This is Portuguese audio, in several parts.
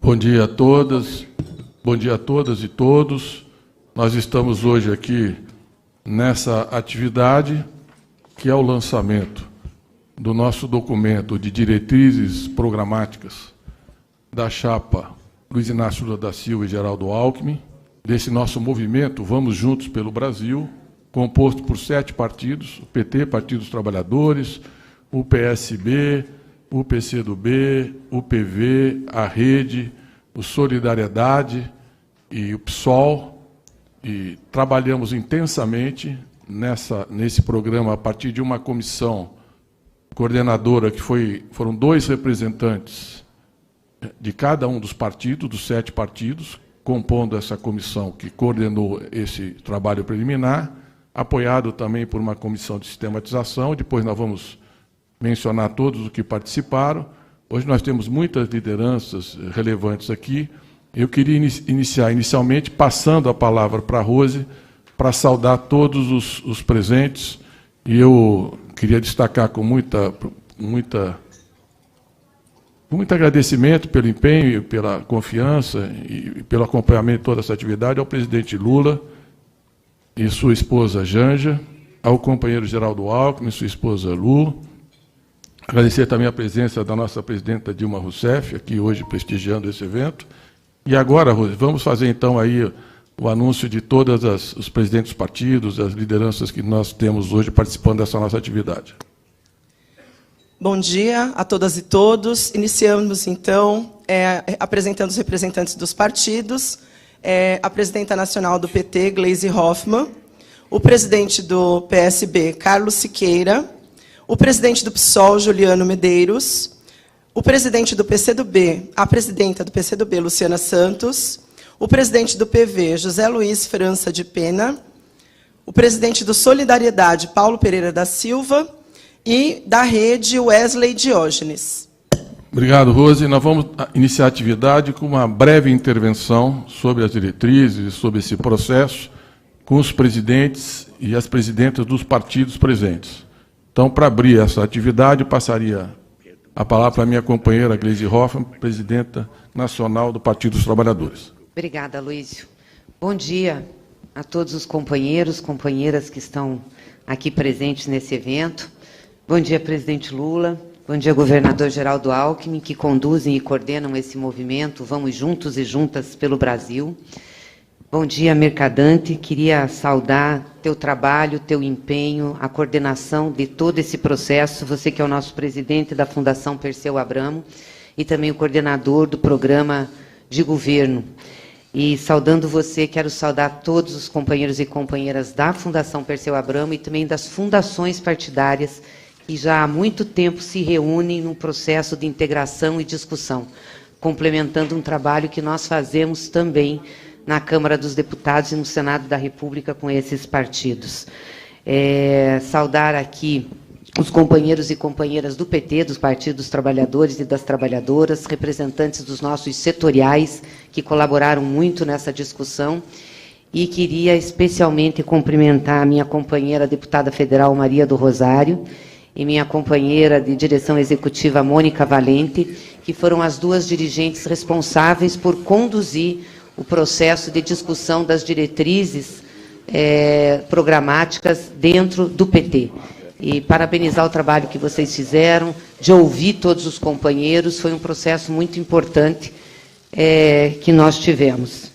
Bom dia a todas, bom dia a todas e todos. Nós estamos hoje aqui nessa atividade que é o lançamento do nosso documento de diretrizes programáticas da chapa Luiz Inácio Lula da Silva e Geraldo Alckmin, desse nosso movimento Vamos Juntos pelo Brasil, composto por 7 partidos, o PT, Partido dos Trabalhadores, o PSB, o PCdoB, o PV, a Rede, o Solidariedade e o PSOL, e trabalhamos intensamente nesse programa a partir de uma comissão coordenadora que foram 2 representantes de cada um dos partidos, dos 7 partidos, compondo essa comissão que coordenou esse trabalho preliminar, apoiado também por uma comissão de sistematização. Depois nós vamos mencionar todos os que participaram. Hoje nós temos muitas lideranças relevantes aqui. Eu queria iniciar inicialmente passando a palavra para a Rose, para saudar todos os presentes, e eu queria destacar com muito agradecimento pelo empenho, pela confiança e pelo acompanhamento de toda essa atividade ao presidente Lula e sua esposa Janja, ao companheiro Geraldo Alckmin e sua esposa Lu. Agradecer também a presença da nossa presidenta Dilma Rousseff, aqui hoje prestigiando esse evento. E agora, Rose, vamos fazer então aí o anúncio de todos os presidentes dos partidos, as lideranças que nós temos hoje participando dessa nossa atividade. Bom dia a todas e todos. Iniciamos, então, apresentando os representantes dos partidos. A presidenta nacional do PT, Gleisi Hoffmann, o presidente do PSB, Carlos Siqueira, o presidente do PSOL, Juliano Medeiros, o presidente do PCdoB, a presidenta do PCdoB, Luciana Santos, o presidente do PV, José Luiz França de Pena, o presidente do Solidariedade, Paulo Pereira da Silva, e da Rede, Wesley Diógenes. Obrigado, Rose. Nós vamos iniciar a atividade com uma breve intervenção sobre as diretrizes, sobre esse processo, com os presidentes e as presidentas dos partidos presentes. Então, para abrir essa atividade, passaria a palavra para a minha companheira Gleisi Hoffmann, presidenta nacional do Partido dos Trabalhadores. Obrigada, Luísio. Bom dia a todos os companheiros, companheiras que estão aqui presentes nesse evento. Bom dia, presidente Lula. Bom dia, governador Geraldo Alckmin, que conduzem e coordenam esse movimento Vamos Juntos e Juntas pelo Brasil. Bom dia, Mercadante. Queria saudar teu trabalho, teu empenho, a coordenação de todo esse processo. Você que é o nosso presidente da Fundação Perseu Abramo e também o coordenador do programa de governo. E saudando você, quero saudar todos os companheiros e companheiras da Fundação Perseu Abramo e também das fundações partidárias que já há muito tempo se reúnem num processo de integração e discussão, complementando um trabalho que nós fazemos também na Câmara dos Deputados e no Senado da República com esses partidos. Saudar aqui os companheiros e companheiras do PT, dos Partidos dos Trabalhadores e das Trabalhadoras, representantes dos nossos setoriais, que colaboraram muito nessa discussão, e queria especialmente cumprimentar a minha companheira, a deputada federal Maria do Rosário, e minha companheira de direção executiva, Mônica Valente, que foram as 2 dirigentes responsáveis por conduzir o processo de discussão das diretrizes programáticas dentro do PT. E parabenizar o trabalho que vocês fizeram, de ouvir todos os companheiros, foi um processo muito importante que nós tivemos.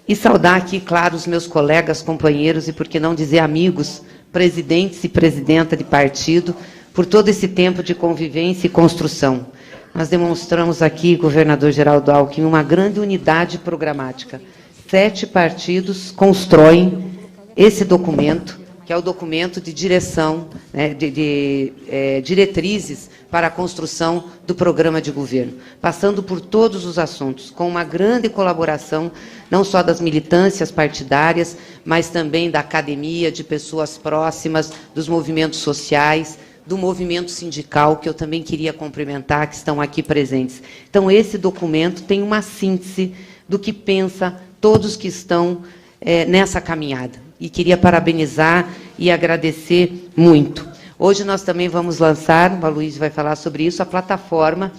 E saudar aqui, claro, os meus colegas, companheiros e, por que não dizer, amigos, presidentes e presidenta de partido, por todo esse tempo de convivência e construção. Nós demonstramos aqui, governador Geraldo Alckmin, uma grande unidade programática. 7 partidos constroem esse documento, que é o documento de direção, né, diretrizes para a construção do programa de governo, passando por todos os assuntos, com uma grande colaboração, não só das militâncias partidárias, mas também da academia, de pessoas próximas, dos movimentos sociais, do movimento sindical, que eu também queria cumprimentar, que estão aqui presentes. Então, esse documento tem uma síntese do que pensa todos que estão nessa caminhada. E queria parabenizar e agradecer muito. Hoje nós também vamos lançar, o Aloysio vai falar sobre isso, a plataforma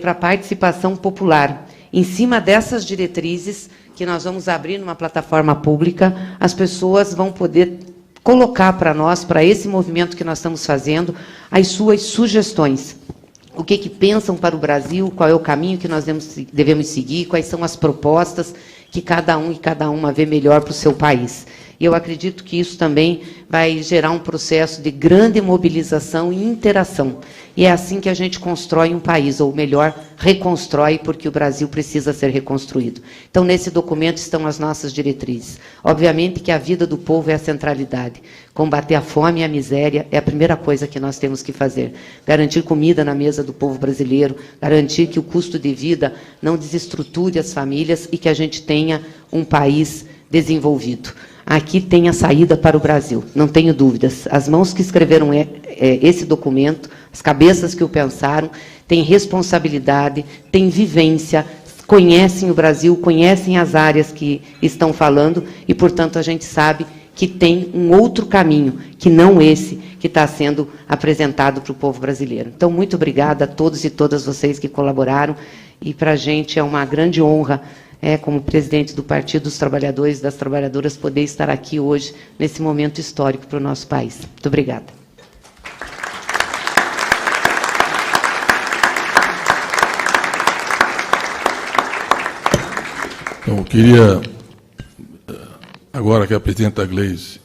para participação popular. Em cima dessas diretrizes, que nós vamos abrir numa plataforma pública, as pessoas vão poder colocar para nós, para esse movimento que nós estamos fazendo, as suas sugestões. O que pensam para o Brasil, qual é o caminho que nós devemos seguir, quais são as propostas que cada um e cada uma vê melhor para o seu país. E eu acredito que isso também vai gerar um processo de grande mobilização e interação. E é assim que a gente constrói um país, ou melhor, reconstrói, porque o Brasil precisa ser reconstruído. Então, nesse documento estão as nossas diretrizes. Obviamente que a vida do povo é a centralidade. Combater a fome e a miséria é a primeira coisa que nós temos que fazer. Garantir comida na mesa do povo brasileiro, garantir que o custo de vida não desestruture as famílias e que a gente tenha um país desenvolvido. Aqui tem a saída para o Brasil, não tenho dúvidas. As mãos que escreveram esse documento, as cabeças que o pensaram, têm responsabilidade, têm vivência, conhecem o Brasil, conhecem as áreas que estão falando e, portanto, a gente sabe que tem um outro caminho, que não esse que está sendo apresentado para o povo brasileiro. Então, muito obrigada a todos e todas vocês que colaboraram, e para a gente é uma grande honra, como presidente do Partido dos Trabalhadores e das Trabalhadoras, poder estar aqui hoje, nesse momento histórico para o nosso país. Muito obrigada. Então, eu queria, agora que a presidenta Gleisi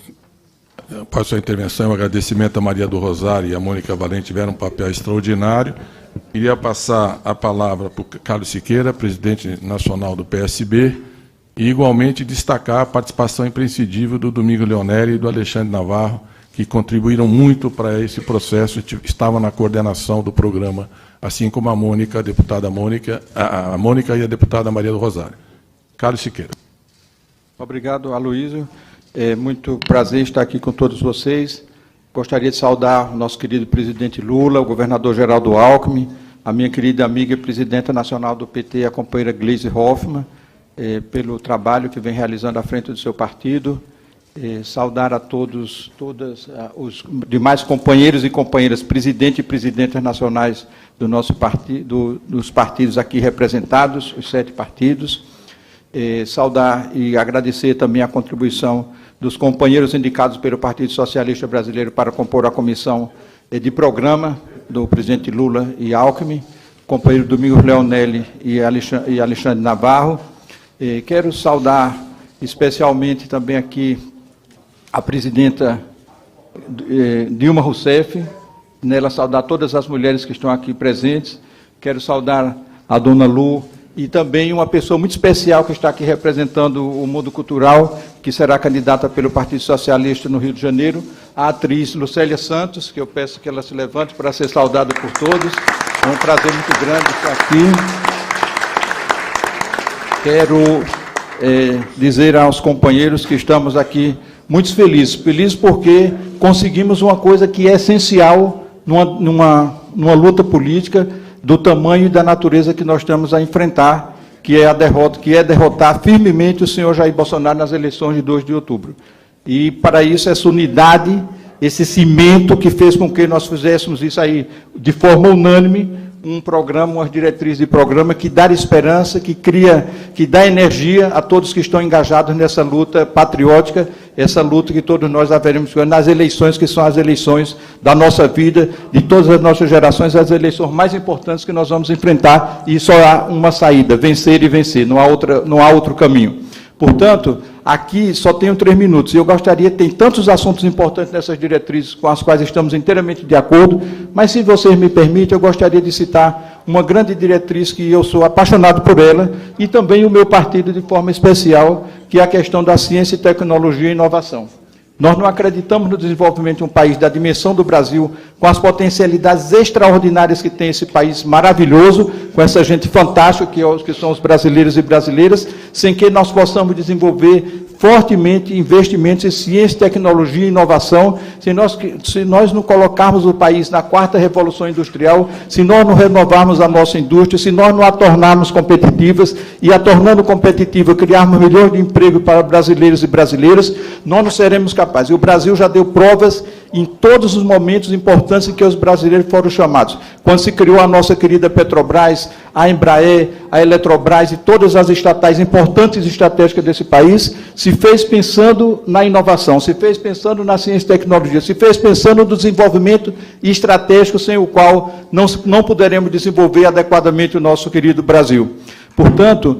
faz sua intervenção, um agradecimento a Maria do Rosário e a Mônica Valente, tiveram um papel extraordinário. Queria passar a palavra para o Carlos Siqueira, presidente nacional do PSB, e igualmente destacar a participação imprescindível do Domingos Leonelli e do Alexandre Navarro, que contribuíram muito para esse processo, estavam na coordenação do programa, assim como a Mônica, a deputada Mônica, a Mônica e a deputada Maria do Rosário. Carlos Siqueira. Obrigado, Aloysio. É muito prazer estar aqui com todos vocês. Gostaria de saudar o nosso querido presidente Lula, o governador Geraldo Alckmin, a minha querida amiga e presidenta nacional do PT, a companheira Gleisi Hoffmann, pelo trabalho que vem realizando à frente do seu partido. Saudar a todos, os demais companheiros e companheiras, presidente e presidentas nacionais do nosso partido, dos partidos aqui representados, os 7 partidos. Saudar e agradecer também a contribuição dos companheiros indicados pelo Partido Socialista Brasileiro para compor a comissão de programa do presidente Lula e Alckmin, companheiro Domingos Leonelli e Alexandre Navarro. Quero saudar especialmente também aqui a presidenta Dilma Rousseff, nela saudar todas as mulheres que estão aqui presentes. Quero saudar a dona Lu, e também uma pessoa muito especial que está aqui representando o mundo cultural, que será candidata pelo Partido Socialista no Rio de Janeiro, a atriz Lucélia Santos, que eu peço que ela se levante para ser saudada por todos. É um prazer muito grande estar aqui. Quero dizer aos companheiros que estamos aqui muito felizes. Felizes porque conseguimos uma coisa que é essencial numa luta política, do tamanho e da natureza que nós estamos a enfrentar, que é derrotar firmemente o senhor Jair Bolsonaro nas eleições de 2 de outubro. E, para isso, essa unidade, esse cimento que fez com que nós fizéssemos isso aí de forma unânime, um programa, umas diretrizes de programa que dá esperança, que dá energia a todos que estão engajados nessa luta patriótica, essa luta que todos nós haveremos nas eleições, que são as eleições da nossa vida, de todas as nossas gerações, as eleições mais importantes que nós vamos enfrentar, e só há uma saída, vencer e vencer, não há outro caminho. Portanto, aqui só tenho 3 minutos, e eu gostaria, tem tantos assuntos importantes nessas diretrizes com as quais estamos inteiramente de acordo, mas, se vocês me permitem, eu gostaria de citar uma grande diretriz que eu sou apaixonado por ela, e também o meu partido de forma especial, que é a questão da ciência, tecnologia e inovação. Nós não acreditamos no desenvolvimento de um país da dimensão do Brasil, com as potencialidades extraordinárias que tem esse país maravilhoso, com essa gente fantástica que são os brasileiros e brasileiras, sem que nós possamos desenvolver fortemente investimentos em ciência, tecnologia e inovação, se nós não colocarmos o país na 4ª Revolução Industrial, se nós não renovarmos a nossa indústria, se nós não a tornarmos competitivas, e a tornando competitiva, criarmos milhões de empregos para brasileiros e brasileiras, nós não seremos capazes. E o Brasil já deu provas em todos os momentos importantes em que os brasileiros foram chamados. Quando se criou a nossa querida Petrobras, a Embraer, a Eletrobras e todas as estatais importantes e estratégicas desse país, se fez pensando na inovação, se fez pensando na ciência e tecnologia, se fez pensando no desenvolvimento estratégico, sem o qual não poderemos desenvolver adequadamente o nosso querido Brasil. Portanto,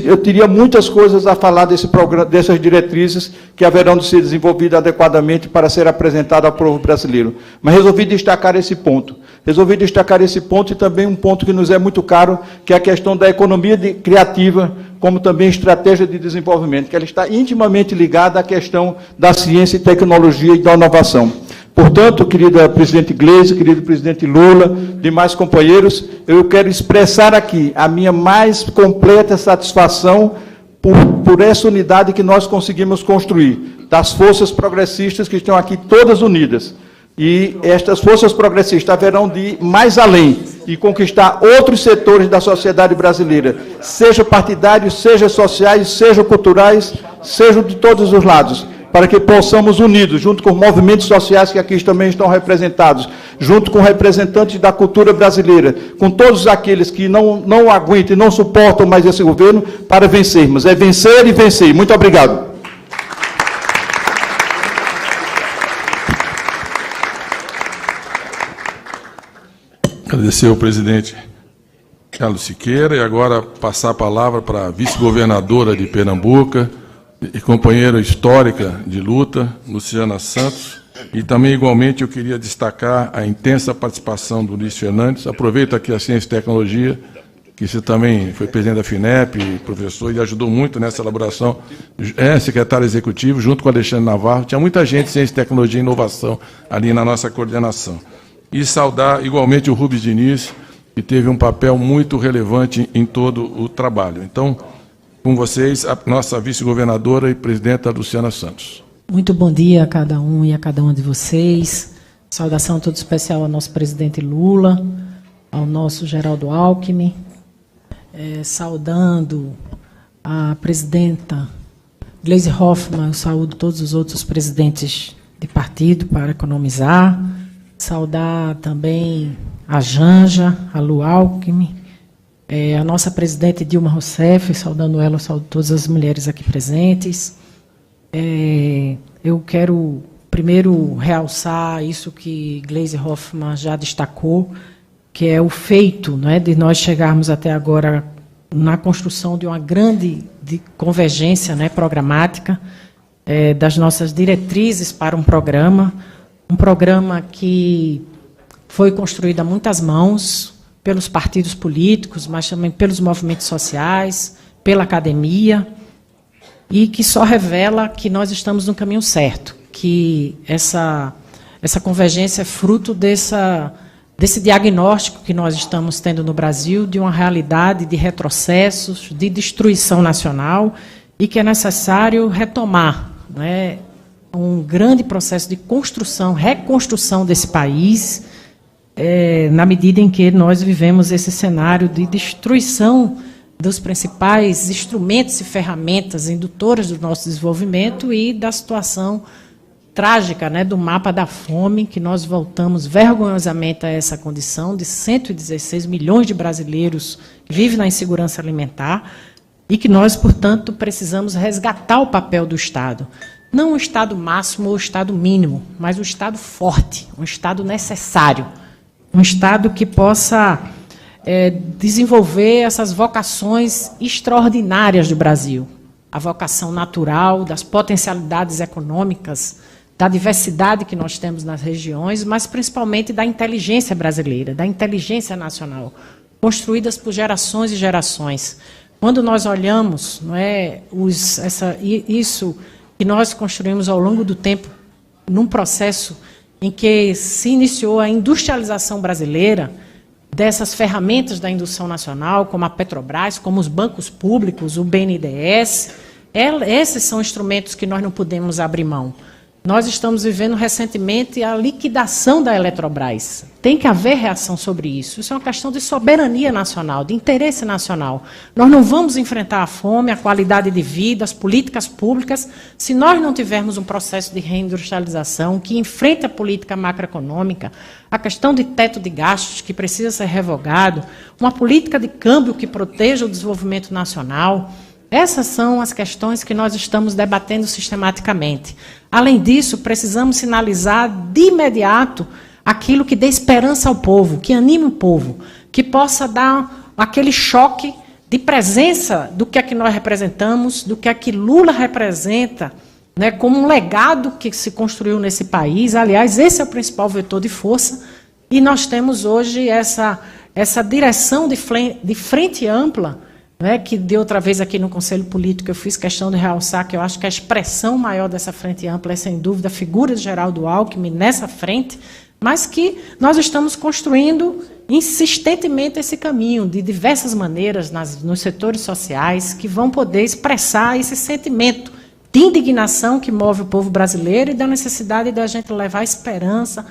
eu teria muitas coisas a falar desse programa, dessas diretrizes que haverão de ser desenvolvidas adequadamente para ser apresentada ao povo brasileiro. Mas resolvi destacar esse ponto. Resolvi destacar esse ponto e também um ponto que nos é muito caro, que é a questão da economia criativa, como também estratégia de desenvolvimento, que ela está intimamente ligada à questão da ciência e tecnologia e da inovação. Portanto, querida presidente Gleisi, querido presidente Lula, demais companheiros, eu quero expressar aqui a minha mais completa satisfação por essa unidade que nós conseguimos construir, das forças progressistas que estão aqui todas unidas. E estas forças progressistas haverão de ir mais além e conquistar outros setores da sociedade brasileira, seja partidários, seja sociais, seja culturais, seja de todos os lados, para que possamos, unidos, junto com movimentos sociais que aqui também estão representados, junto com representantes da cultura brasileira, com todos aqueles que não aguentam e não suportam mais esse governo, para vencermos. É vencer e vencer. Muito obrigado. Agradecer ao presidente Carlos Siqueira e agora passar a palavra para a vice-governadora de Pernambuco e companheira histórica de luta, Luciana Santos. E também, igualmente, eu queria destacar a intensa participação do Luiz Fernandes. Aproveito aqui a Ciência e Tecnologia, que você também foi presidente da FINEP, professor, e ajudou muito nessa elaboração. É secretário executivo, junto com o Alexandre Navarro. Tinha muita gente de Ciência e Tecnologia e Inovação ali na nossa coordenação. E saudar, igualmente, o Rubens Diniz, que teve um papel muito relevante em todo o trabalho. Então, com vocês, a nossa vice-governadora e presidenta Luciana Santos. Muito bom dia a cada um e a cada uma de vocês. Saudação toda especial ao nosso presidente Lula, ao nosso Geraldo Alckmin, saudando a presidenta Gleisi Hoffmann, eu saúdo todos os outros presidentes de partido para economizar, saudar também a Janja, a Lu Alckmin, a nossa presidente Dilma Rousseff, saudando ela, saúdo todas as mulheres aqui presentes. Eu quero primeiro realçar isso que Gleisi Hoffmann já destacou, que é o feito, não é, de nós chegarmos até agora na construção de uma grande convergência, né, programática, das nossas diretrizes para um programa que foi construído a muitas mãos, pelos partidos políticos, mas também pelos movimentos sociais, pela academia, e que só revela que nós estamos no caminho certo, que essa convergência é fruto desse diagnóstico que nós estamos tendo no Brasil, de uma realidade de retrocessos, de destruição nacional, e que é necessário retomar, né, um grande processo de construção, reconstrução desse país, na medida em que nós vivemos esse cenário de destruição dos principais instrumentos e ferramentas indutoras do nosso desenvolvimento e da situação trágica, né, do mapa da fome, que nós voltamos vergonhosamente a essa condição de 116 milhões de brasileiros que vivem na insegurança alimentar e que nós, portanto, precisamos resgatar o papel do Estado. Não o Estado máximo ou o Estado mínimo, mas o Estado forte, um Estado necessário, um Estado que possa desenvolver essas vocações extraordinárias do Brasil, a vocação natural, das potencialidades econômicas, da diversidade que nós temos nas regiões, mas principalmente da inteligência brasileira, da inteligência nacional, construídas por gerações e gerações. Quando nós olhamos, não é, isso que nós construímos ao longo do tempo, num processo em que se iniciou a industrialização brasileira, dessas ferramentas da indústria nacional, como a Petrobras, como os bancos públicos, o BNDES, esses são instrumentos que nós não podemos abrir mão. Nós estamos vivendo recentemente a liquidação da Eletrobras. Tem que haver reação sobre isso. Isso é uma questão de soberania nacional, de interesse nacional. Nós não vamos enfrentar a fome, a qualidade de vida, as políticas públicas, se nós não tivermos um processo de reindustrialização que enfrente a política macroeconômica, a questão de teto de gastos que precisa ser revogado, uma política de câmbio que proteja o desenvolvimento nacional. Essas são as questões que nós estamos debatendo sistematicamente. Além disso, precisamos sinalizar de imediato aquilo que dê esperança ao povo, que anime o povo, que possa dar aquele choque de presença do que é que nós representamos, do que é que Lula representa, né, como um legado que se construiu nesse país. Aliás, esse é o principal vetor de força, e nós temos hoje essa direção de frente ampla, né, que de outra vez aqui no Conselho Político eu fiz questão de realçar que eu acho que a expressão maior dessa frente ampla é, sem dúvida, a figura de Geraldo Alckmin nessa frente, mas que nós estamos construindo insistentemente esse caminho, de diversas maneiras, nos setores sociais, que vão poder expressar esse sentimento de indignação que move o povo brasileiro e da necessidade da gente levar esperança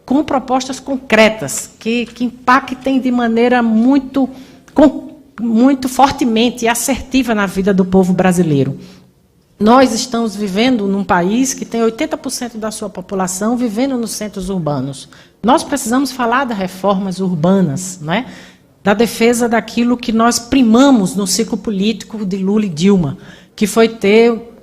com propostas concretas, que impactem de maneira muito fortemente e assertiva na vida do povo brasileiro. Nós estamos vivendo num país que tem 80% da sua população vivendo nos centros urbanos. Nós precisamos falar das reformas urbanas, né? Da defesa daquilo que nós primamos no ciclo político de Lula e Dilma, que foi ter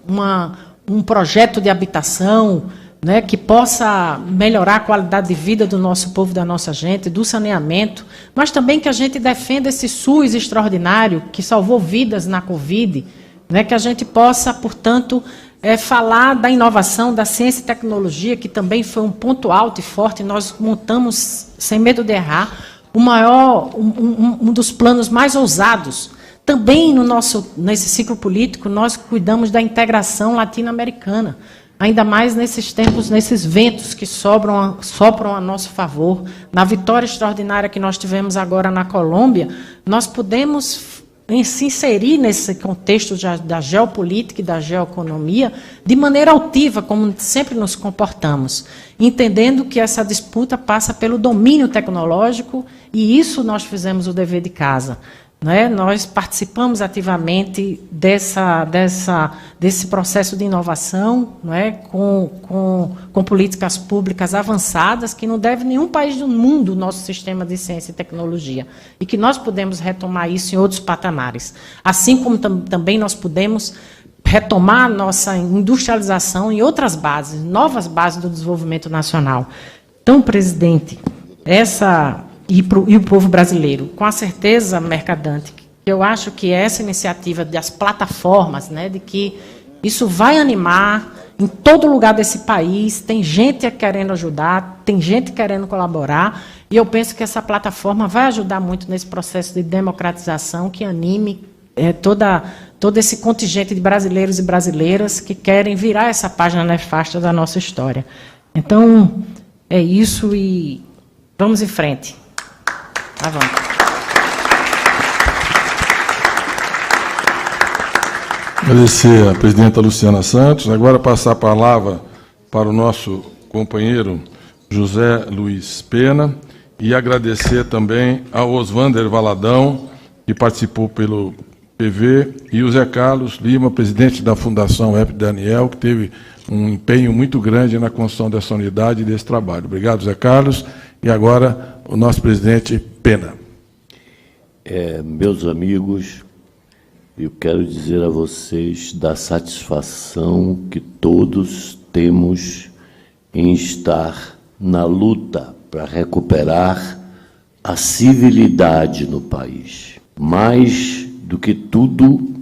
um projeto de habitação, né, que possa melhorar a qualidade de vida do nosso povo, da nossa gente, do saneamento, mas também que a gente defenda esse SUS extraordinário que salvou vidas na Covid, né, que a gente possa, portanto, falar da inovação, da ciência e tecnologia, que também foi um ponto alto e forte. Nós montamos, sem medo de errar, um dos planos mais ousados. Também nesse ciclo político, nós cuidamos da integração latino-americana, ainda mais nesses tempos, nesses ventos que sopram a nosso favor. Na vitória extraordinária que nós tivemos agora na Colômbia, nós pudemos se inserir nesse contexto da geopolítica e da geoeconomia de maneira altiva, como sempre nos comportamos, entendendo que essa disputa passa pelo domínio tecnológico, e isso nós fizemos o dever de casa. Né? Nós participamos ativamente desse processo de inovação, né? com políticas públicas avançadas, que não deve nenhum país do mundo o nosso sistema de ciência e tecnologia, e que nós podemos retomar isso em outros patamares. Assim como também nós podemos retomar a nossa industrialização em outras bases, novas bases do desenvolvimento nacional. Então, presidente, e o povo brasileiro, com a certeza, Mercadante, eu acho que essa iniciativa das plataformas, né, de que isso vai animar em todo lugar desse país, tem gente querendo ajudar, tem gente querendo colaborar, e eu penso que essa plataforma vai ajudar muito nesse processo de democratização que anime todo esse contingente de brasileiros e brasileiras que querem virar essa página nefasta da nossa história. Então, é isso, e vamos em frente. Agradecer a presidenta Luciana Santos. Agora passar a palavra para o nosso companheiro José Luiz Pena, e agradecer também ao Osvander Valadão, que participou pelo PV, e o Zé Carlos Lima, presidente da Fundação F. Daniel, que teve um empenho muito grande na construção dessa unidade e desse trabalho. Obrigado, Zé Carlos. E agora, o nosso presidente Pena. Meus amigos, eu quero dizer a vocês da satisfação que todos temos em estar na luta para recuperar a civilidade no país. Mais do que tudo,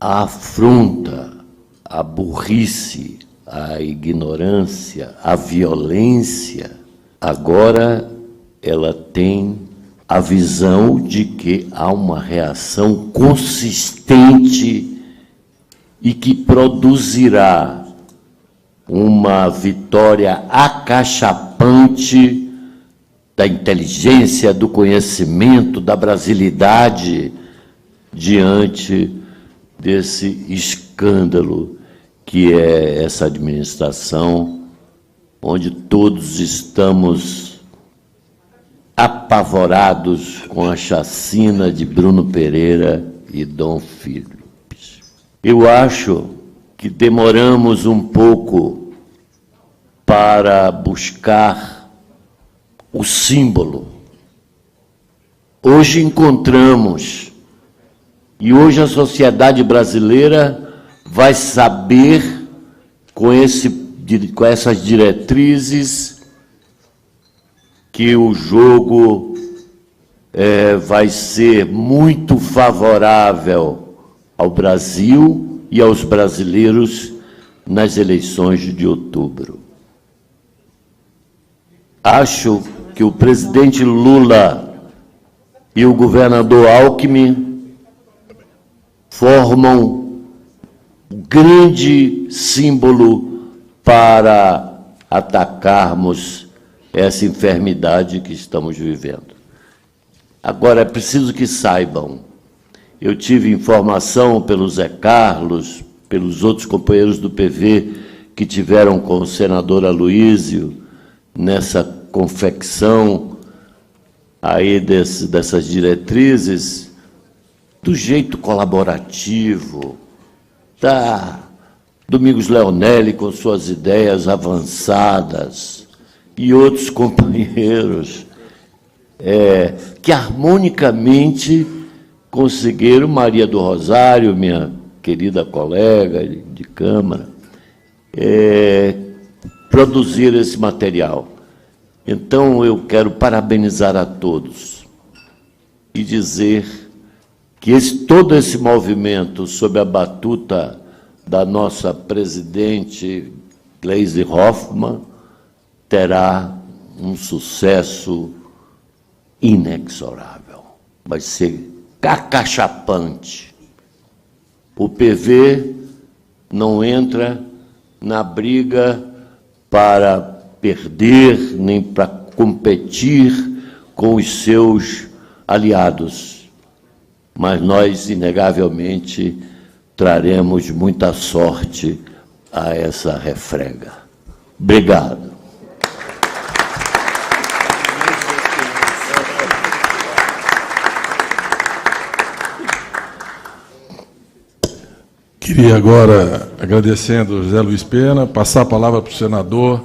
a afronta, a burrice, a ignorância, a violência, agora ela tem a visão de que há uma reação consistente e que produzirá uma vitória acachapante da inteligência, do conhecimento, da brasilidade diante desse escândalo que é essa administração, onde todos estamos apavorados com a chacina de Bruno Pereira e Dom Philips. Eu acho que demoramos um pouco para buscar o símbolo. Hoje encontramos, e hoje a sociedade brasileira vai saber, com essas diretrizes, que o jogo vai ser muito favorável ao Brasil e aos brasileiros nas eleições de outubro. Acho que o presidente Lula e o governador Alckmin formam um grande símbolo para atacarmos essa enfermidade que estamos vivendo. Agora, é preciso que saibam, eu tive informação pelo Zé Carlos, pelos outros companheiros do PV que tiveram com o senador Aloísio nessa confecção aí dessas diretrizes, do jeito colaborativo, da Domingos Leonelli com suas ideias avançadas e outros companheiros que harmonicamente conseguiram, Maria do Rosário, minha querida colega de Câmara, produzir esse material. Então, eu quero parabenizar a todos e dizer que todo esse movimento, sob a batuta da nossa presidente Gleisi Hoffmann, terá um sucesso inexorável. Vai ser acachapante. O PV não entra na briga para perder, nem para competir com os seus aliados. Mas nós, inegavelmente, traremos muita sorte a essa refrega. Obrigado. Queria agora, agradecendo José Luiz Pena, passar a palavra para o senador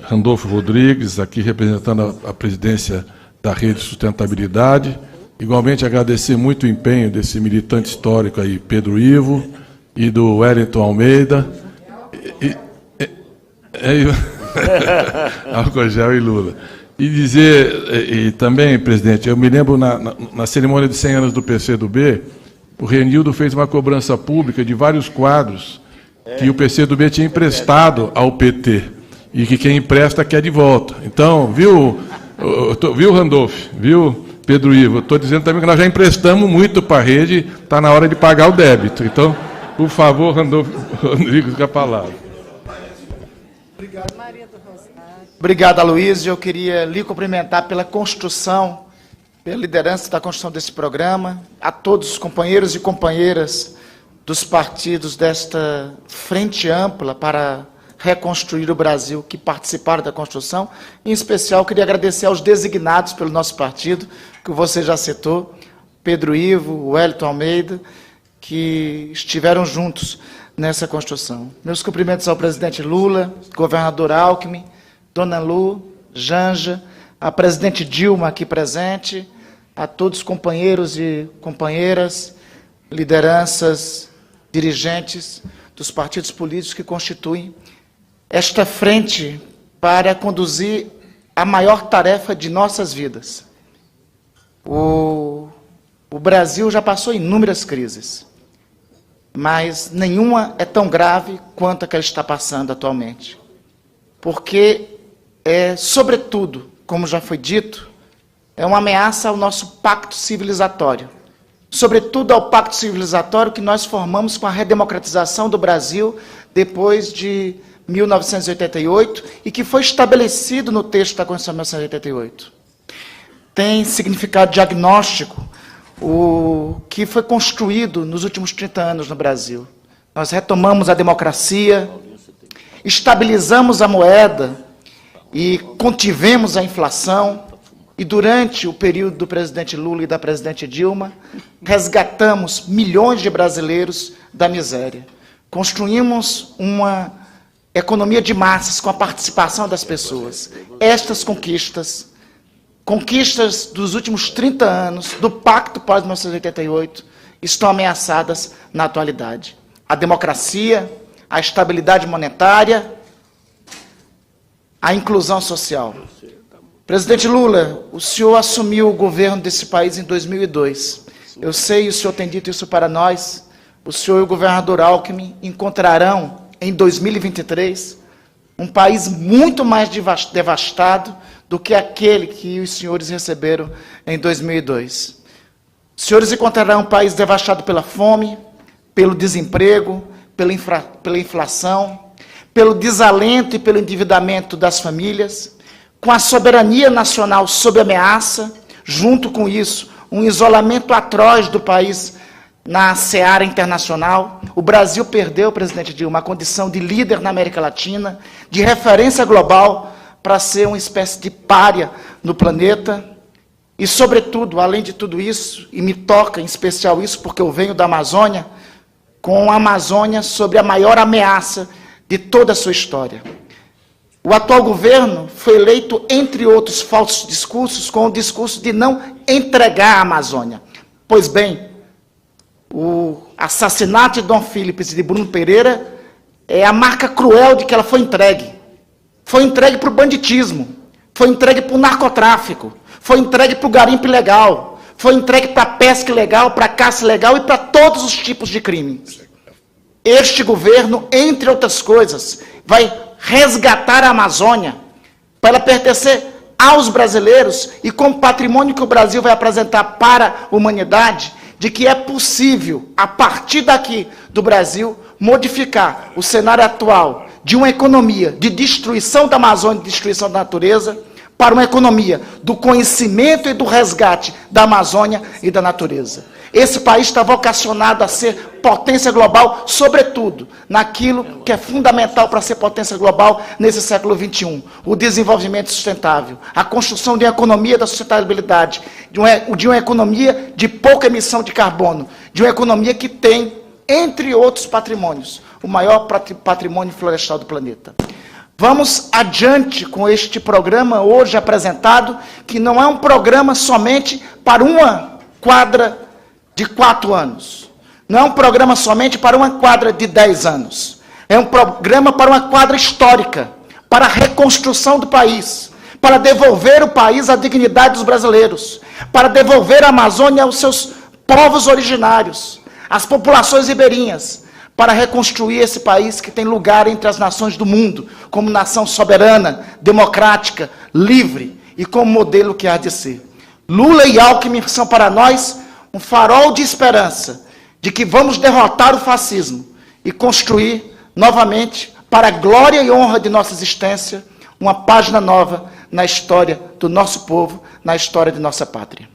Randolfo Rodrigues, aqui representando a presidência da Rede Sustentabilidade. Igualmente agradecer muito o empenho desse militante histórico aí, Pedro Ivo, e do Wellington Almeida, álcool gel e Lula. E dizer, e também, presidente, eu me lembro na cerimônia de 100 anos do PCdoB, o Renildo fez uma cobrança pública de vários quadros que o PCdoB tinha emprestado ao PT, e que quem empresta quer de volta. Então, viu, Randolfo, viu, Pedro Ivo, estou dizendo também que nós já emprestamos muito para a rede, está na hora de pagar o débito. Então, por favor, Randolfo Rodrigues, com a palavra. Obrigado, Maria do Rosário. Obrigado, Aloísio. Eu queria lhe cumprimentar pela construção, pela liderança da construção desse programa, a todos os companheiros e companheiras dos partidos desta frente ampla para reconstruir o Brasil, que participaram da construção. Em especial, queria agradecer aos designados pelo nosso partido, que você já citou, Pedro Ivo, Wellington Almeida, que estiveram juntos nessa construção. Meus cumprimentos ao presidente Lula, governador Alckmin, dona Lu, Janja, a presidente Dilma aqui presente, a todos os companheiros e companheiras, lideranças, dirigentes dos partidos políticos que constituem esta frente para conduzir a maior tarefa de nossas vidas. O Brasil já passou inúmeras crises, mas nenhuma é tão grave quanto a que ele está passando atualmente. Porque, sobretudo, como já foi dito, é uma ameaça ao nosso pacto civilizatório. Sobretudo ao pacto civilizatório que nós formamos com a redemocratização do Brasil depois de 1988 e que foi estabelecido no texto da Constituição de 1988. Tem significado diagnóstico o que foi construído nos últimos 30 anos no Brasil. nós retomamos a democracia, estabilizamos a moeda e contivemos a inflação. E durante o período do presidente Lula e da presidente Dilma, resgatamos milhões de brasileiros da miséria. Construímos uma economia de massas com a participação das pessoas. Estas conquistas dos últimos 30 anos, do Pacto pós-1988, estão ameaçadas na atualidade. A democracia, a estabilidade monetária, a inclusão social. Presidente Lula, o senhor assumiu o governo desse país em 2002. Eu sei, o senhor tem dito isso para nós, o senhor e o governador Alckmin encontrarão, em 2023, um país muito mais devastado do que aquele que os senhores receberam em 2002. Os senhores encontrarão um país devastado pela fome, pelo desemprego, pela inflação, pelo desalento e pelo endividamento das famílias, com a soberania nacional sob ameaça, junto com isso, um isolamento atroz do país na seara internacional. O Brasil perdeu, presidente Dilma, a condição de líder na América Latina, de referência global, para ser uma espécie de pária no planeta. E, sobretudo, além de tudo isso, e me toca em especial isso, porque eu venho da Amazônia, com a Amazônia sobre a maior ameaça de toda a sua história. O atual governo foi eleito, entre outros falsos discursos, com o discurso de não entregar a Amazônia. Pois bem, o assassinato de Dom Philips e de Bruno Pereira é a marca cruel de que ela foi entregue. Foi entregue para o banditismo, foi entregue para o narcotráfico, foi entregue para o garimpo ilegal, foi entregue para a pesca ilegal, para a caça ilegal e para todos os tipos de crimes. Este governo, entre outras coisas, vai resgatar a Amazônia para ela pertencer aos brasileiros e com o patrimônio que o Brasil vai apresentar para a humanidade, de que é possível, a partir daqui do Brasil, modificar o cenário atual de uma economia de destruição da Amazônia, de destruição da natureza, para uma economia do conhecimento e do resgate da Amazônia e da natureza. Esse país está vocacionado a ser potência global, sobretudo naquilo que é fundamental para ser potência global nesse século XXI, o desenvolvimento sustentável, a construção de uma economia da sustentabilidade, de uma economia de pouca emissão de carbono, de uma economia que tem, entre outros patrimônios, o maior patrimônio florestal do planeta. Vamos adiante com este programa hoje apresentado, que não é um programa somente para uma quadra de 4 anos. Não é um programa somente para uma quadra de 10 anos. É um programa para uma quadra histórica, para a reconstrução do país, para devolver o país à dignidade dos brasileiros, para devolver a Amazônia aos seus povos originários, às populações ribeirinhas, para reconstruir esse país que tem lugar entre as nações do mundo, como nação soberana, democrática, livre e como modelo que há de ser. Lula e Alckmin são para nós um farol de esperança, de que vamos derrotar o fascismo e construir novamente, para a glória e honra de nossa existência, uma página nova na história do nosso povo, na história de nossa pátria.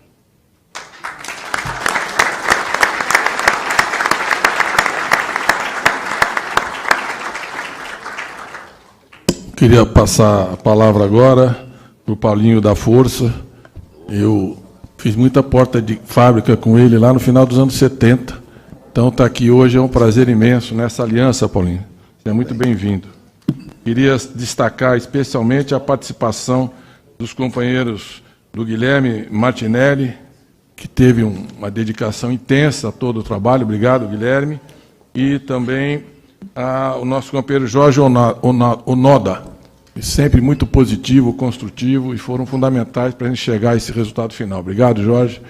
Queria passar a palavra agora para o Paulinho da Força. Eu fiz muita porta de fábrica com ele lá no final dos anos 70. Então, estar aqui hoje é um prazer imenso nessa aliança, Paulinho. Você é muito bem-vindo. Queria destacar especialmente a participação dos companheiros do Guilherme Martinelli, que teve uma dedicação intensa a todo o trabalho. Obrigado, Guilherme. E também o nosso companheiro Jorge Onoda, sempre muito positivo, construtivo, e foram fundamentais para a gente chegar a esse resultado final. Obrigado, Jorge.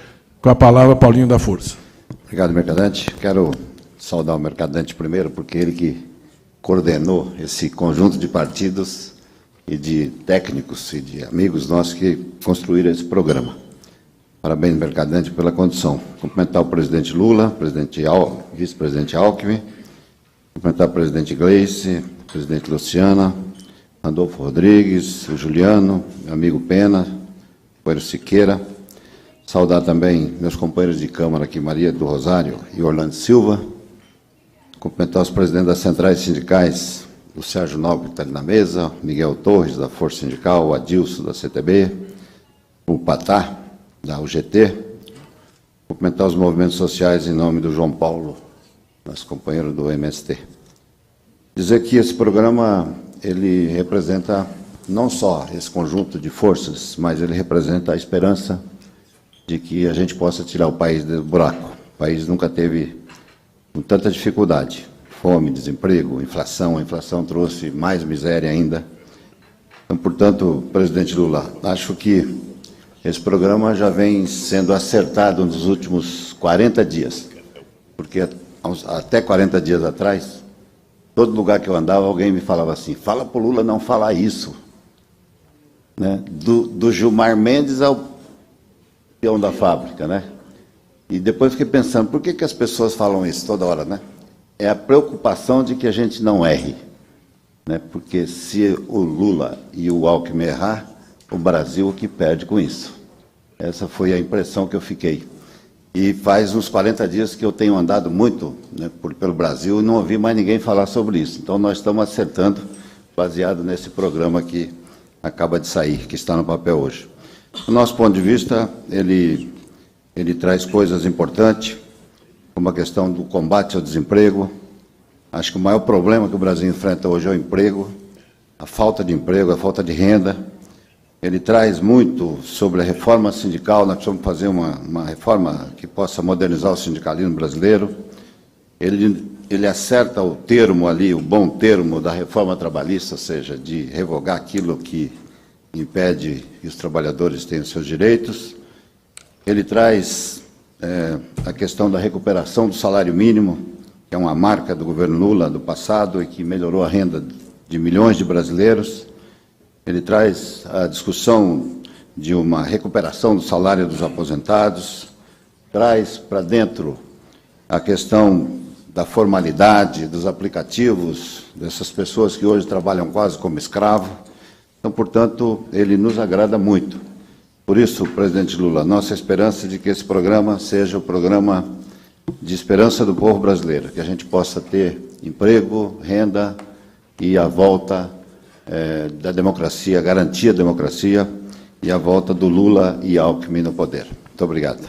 Com a palavra, Paulinho da Força. Obrigado, Mercadante. Quero saudar o Mercadante primeiro, porque ele que coordenou esse conjunto de partidos e de técnicos e de amigos nossos que construíram esse programa. Parabéns, Mercadante, pela condução. Cumprimentar o presidente Lula, vice-presidente Alckmin, cumprimentar o presidente Gleice, o presidente Luciana, Randolfo Rodrigues, o Juliano, meu amigo Pena, o companheiro Siqueira. Saudar também meus companheiros de Câmara aqui, Maria do Rosário e Orlando Silva, cumprimentar os presidentes das centrais sindicais, o Sérgio Nobre, que está ali na mesa, Miguel Torres, da Força Sindical, o Adilson, da CTB, o Patá, da UGT, cumprimentar os movimentos sociais em nome do João Paulo, nosso companheiro do MST. Dizer que esse programa, ele representa não só esse conjunto de forças, mas ele representa a esperança de que a gente possa tirar o país do buraco. O país nunca teve com tanta dificuldade. Fome, desemprego, inflação. A inflação trouxe mais miséria ainda. Então, portanto, presidente Lula, acho que esse programa já vem sendo acertado nos últimos 40 dias. Porque até 40 dias atrás, todo lugar que eu andava, alguém me falava assim, fala para o Lula não falar isso. Né? Do Gilmar Mendes ao peão da fábrica, né? E depois fiquei pensando, por que as pessoas falam isso toda hora, né? É a preocupação de que a gente não erre, né? Porque se o Lula e o Alckmin errar, o Brasil que perde com isso. Essa foi a impressão que eu fiquei. E faz uns 40 dias que eu tenho andado muito, né, pelo Brasil e não ouvi mais ninguém falar sobre isso. Então nós estamos acertando, baseado nesse programa que acaba de sair, que está no papel hoje. Do nosso ponto de vista, ele traz coisas importantes, como a questão do combate ao desemprego. Acho que o maior problema que o Brasil enfrenta hoje é o emprego, a falta de emprego, a falta de renda. Ele traz muito sobre a reforma sindical, nós precisamos fazer uma reforma que possa modernizar o sindicalismo brasileiro. Ele acerta o termo ali, o bom termo da reforma trabalhista, ou seja, de revogar aquilo que impede que os trabalhadores tenham seus direitos. Ele traz a questão da recuperação do salário mínimo, que é uma marca do governo Lula do passado e que melhorou a renda de milhões de brasileiros. Ele traz a discussão de uma recuperação do salário dos aposentados, traz para dentro a questão da formalidade, dos aplicativos, dessas pessoas que hoje trabalham quase como escravo. Então, portanto, ele nos agrada muito. Por isso, presidente Lula, nossa esperança é de que esse programa seja o programa de esperança do povo brasileiro, que a gente possa ter emprego, renda e a volta da democracia, garantia da democracia e a volta do Lula e Alckmin no poder. Muito obrigado.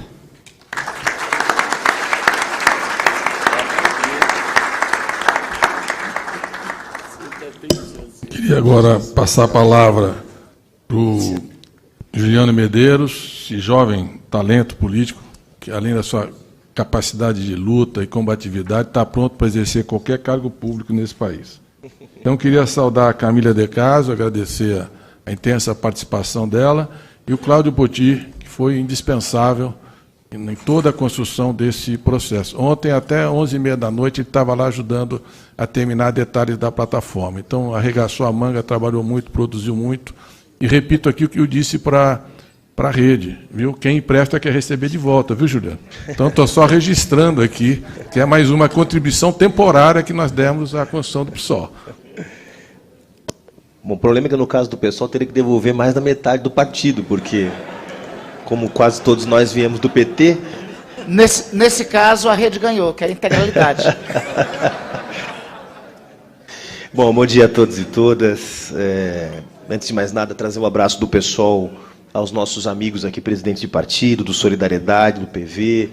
Queria agora passar a palavra para o Juliano Medeiros, esse jovem talento político, que além da sua capacidade de luta e combatividade, está pronto para exercer qualquer cargo público nesse país. Então, queria saudar a Camila De Caso, agradecer a intensa participação dela, e o Cláudio Poti, que foi indispensável em toda a construção desse processo. Ontem, até 11h30 da noite, ele estava lá ajudando a terminar detalhes da plataforma. Então, arregaçou a manga, trabalhou muito, produziu muito. E repito aqui o que eu disse para a rede, viu? Quem empresta quer receber de volta, viu, Juliano? Então, estou só registrando aqui, que é mais uma contribuição temporária que nós demos à construção do PSOL. Bom, o problema é que, no caso do PSOL, teria que devolver mais da metade do partido, porque, como quase todos nós viemos do PT... Nesse caso, a rede ganhou, que é a integralidade. Bom dia a todos e todas. Antes de mais nada, trazer um abraço do PSOL aos nossos amigos aqui, presidentes de partido, do Solidariedade, do PV,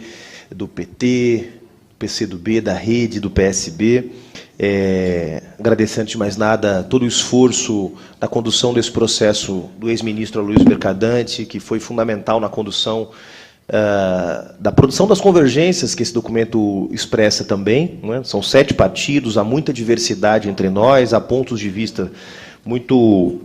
do PT, do PCdoB, da Rede, do PSB. Agradecer, antes de mais nada, todo o esforço da condução desse processo do ex-ministro Aloysio Mercadante, que foi fundamental na condução da produção das convergências que esse documento expressa também, não é? São 7 partidos, há muita diversidade entre nós, há pontos de vista muito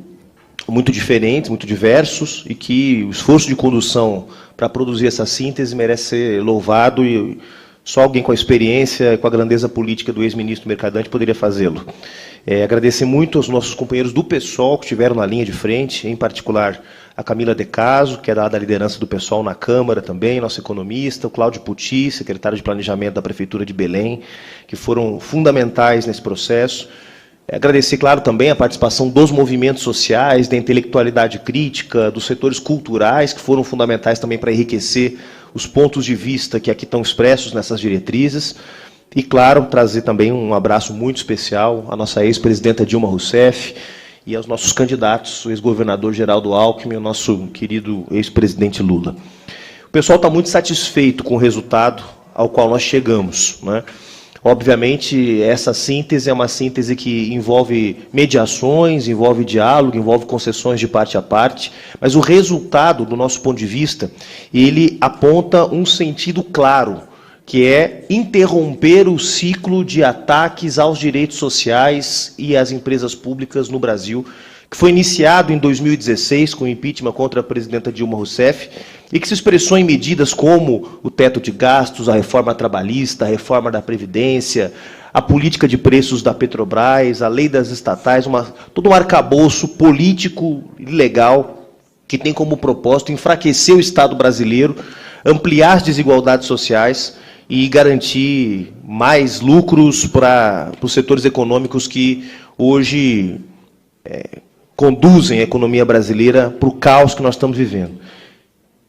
diferentes, muito diversos, e que o esforço de condução para produzir essa síntese merece ser louvado, e só alguém com a experiência e com a grandeza política do ex-ministro Mercadante poderia fazê-lo. Agradecer muito aos nossos companheiros do PSOL que estiveram na linha de frente, em particular a Camila De Caso, que é da liderança do PSOL na Câmara também, nosso economista, o Cláudio Poti, secretário de Planejamento da Prefeitura de Belém, que foram fundamentais nesse processo. Agradecer, claro, também a participação dos movimentos sociais, da intelectualidade crítica, dos setores culturais, que foram fundamentais também para enriquecer os pontos de vista que aqui estão expressos nessas diretrizes. E, claro, trazer também um abraço muito especial à nossa ex-presidenta Dilma Rousseff e aos nossos candidatos, o ex-governador Geraldo Alckmin e o nosso querido ex-presidente Lula. O pessoal está muito satisfeito com o resultado ao qual nós chegamos, né? Obviamente, essa síntese é uma síntese que envolve mediações, envolve diálogo, envolve concessões de parte a parte, mas o resultado, do nosso ponto de vista, ele aponta um sentido claro, que é interromper o ciclo de ataques aos direitos sociais e às empresas públicas no Brasil, que foi iniciado em 2016 com o impeachment contra a presidenta Dilma Rousseff e que se expressou em medidas como o teto de gastos, a reforma trabalhista, a reforma da Previdência, a política de preços da Petrobras, a lei das estatais, todo um arcabouço político e legal que tem como propósito enfraquecer o Estado brasileiro, ampliar as desigualdades sociais e garantir mais lucros para os setores econômicos que hoje conduzem a economia brasileira para o caos que nós estamos vivendo.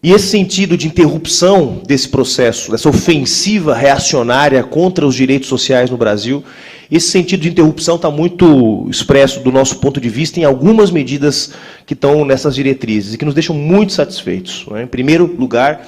E esse sentido de interrupção desse processo, dessa ofensiva reacionária contra os direitos sociais no Brasil, esse sentido de interrupção está muito expresso do nosso ponto de vista em algumas medidas que estão nessas diretrizes e que nos deixam muito satisfeitos, né? Em primeiro lugar,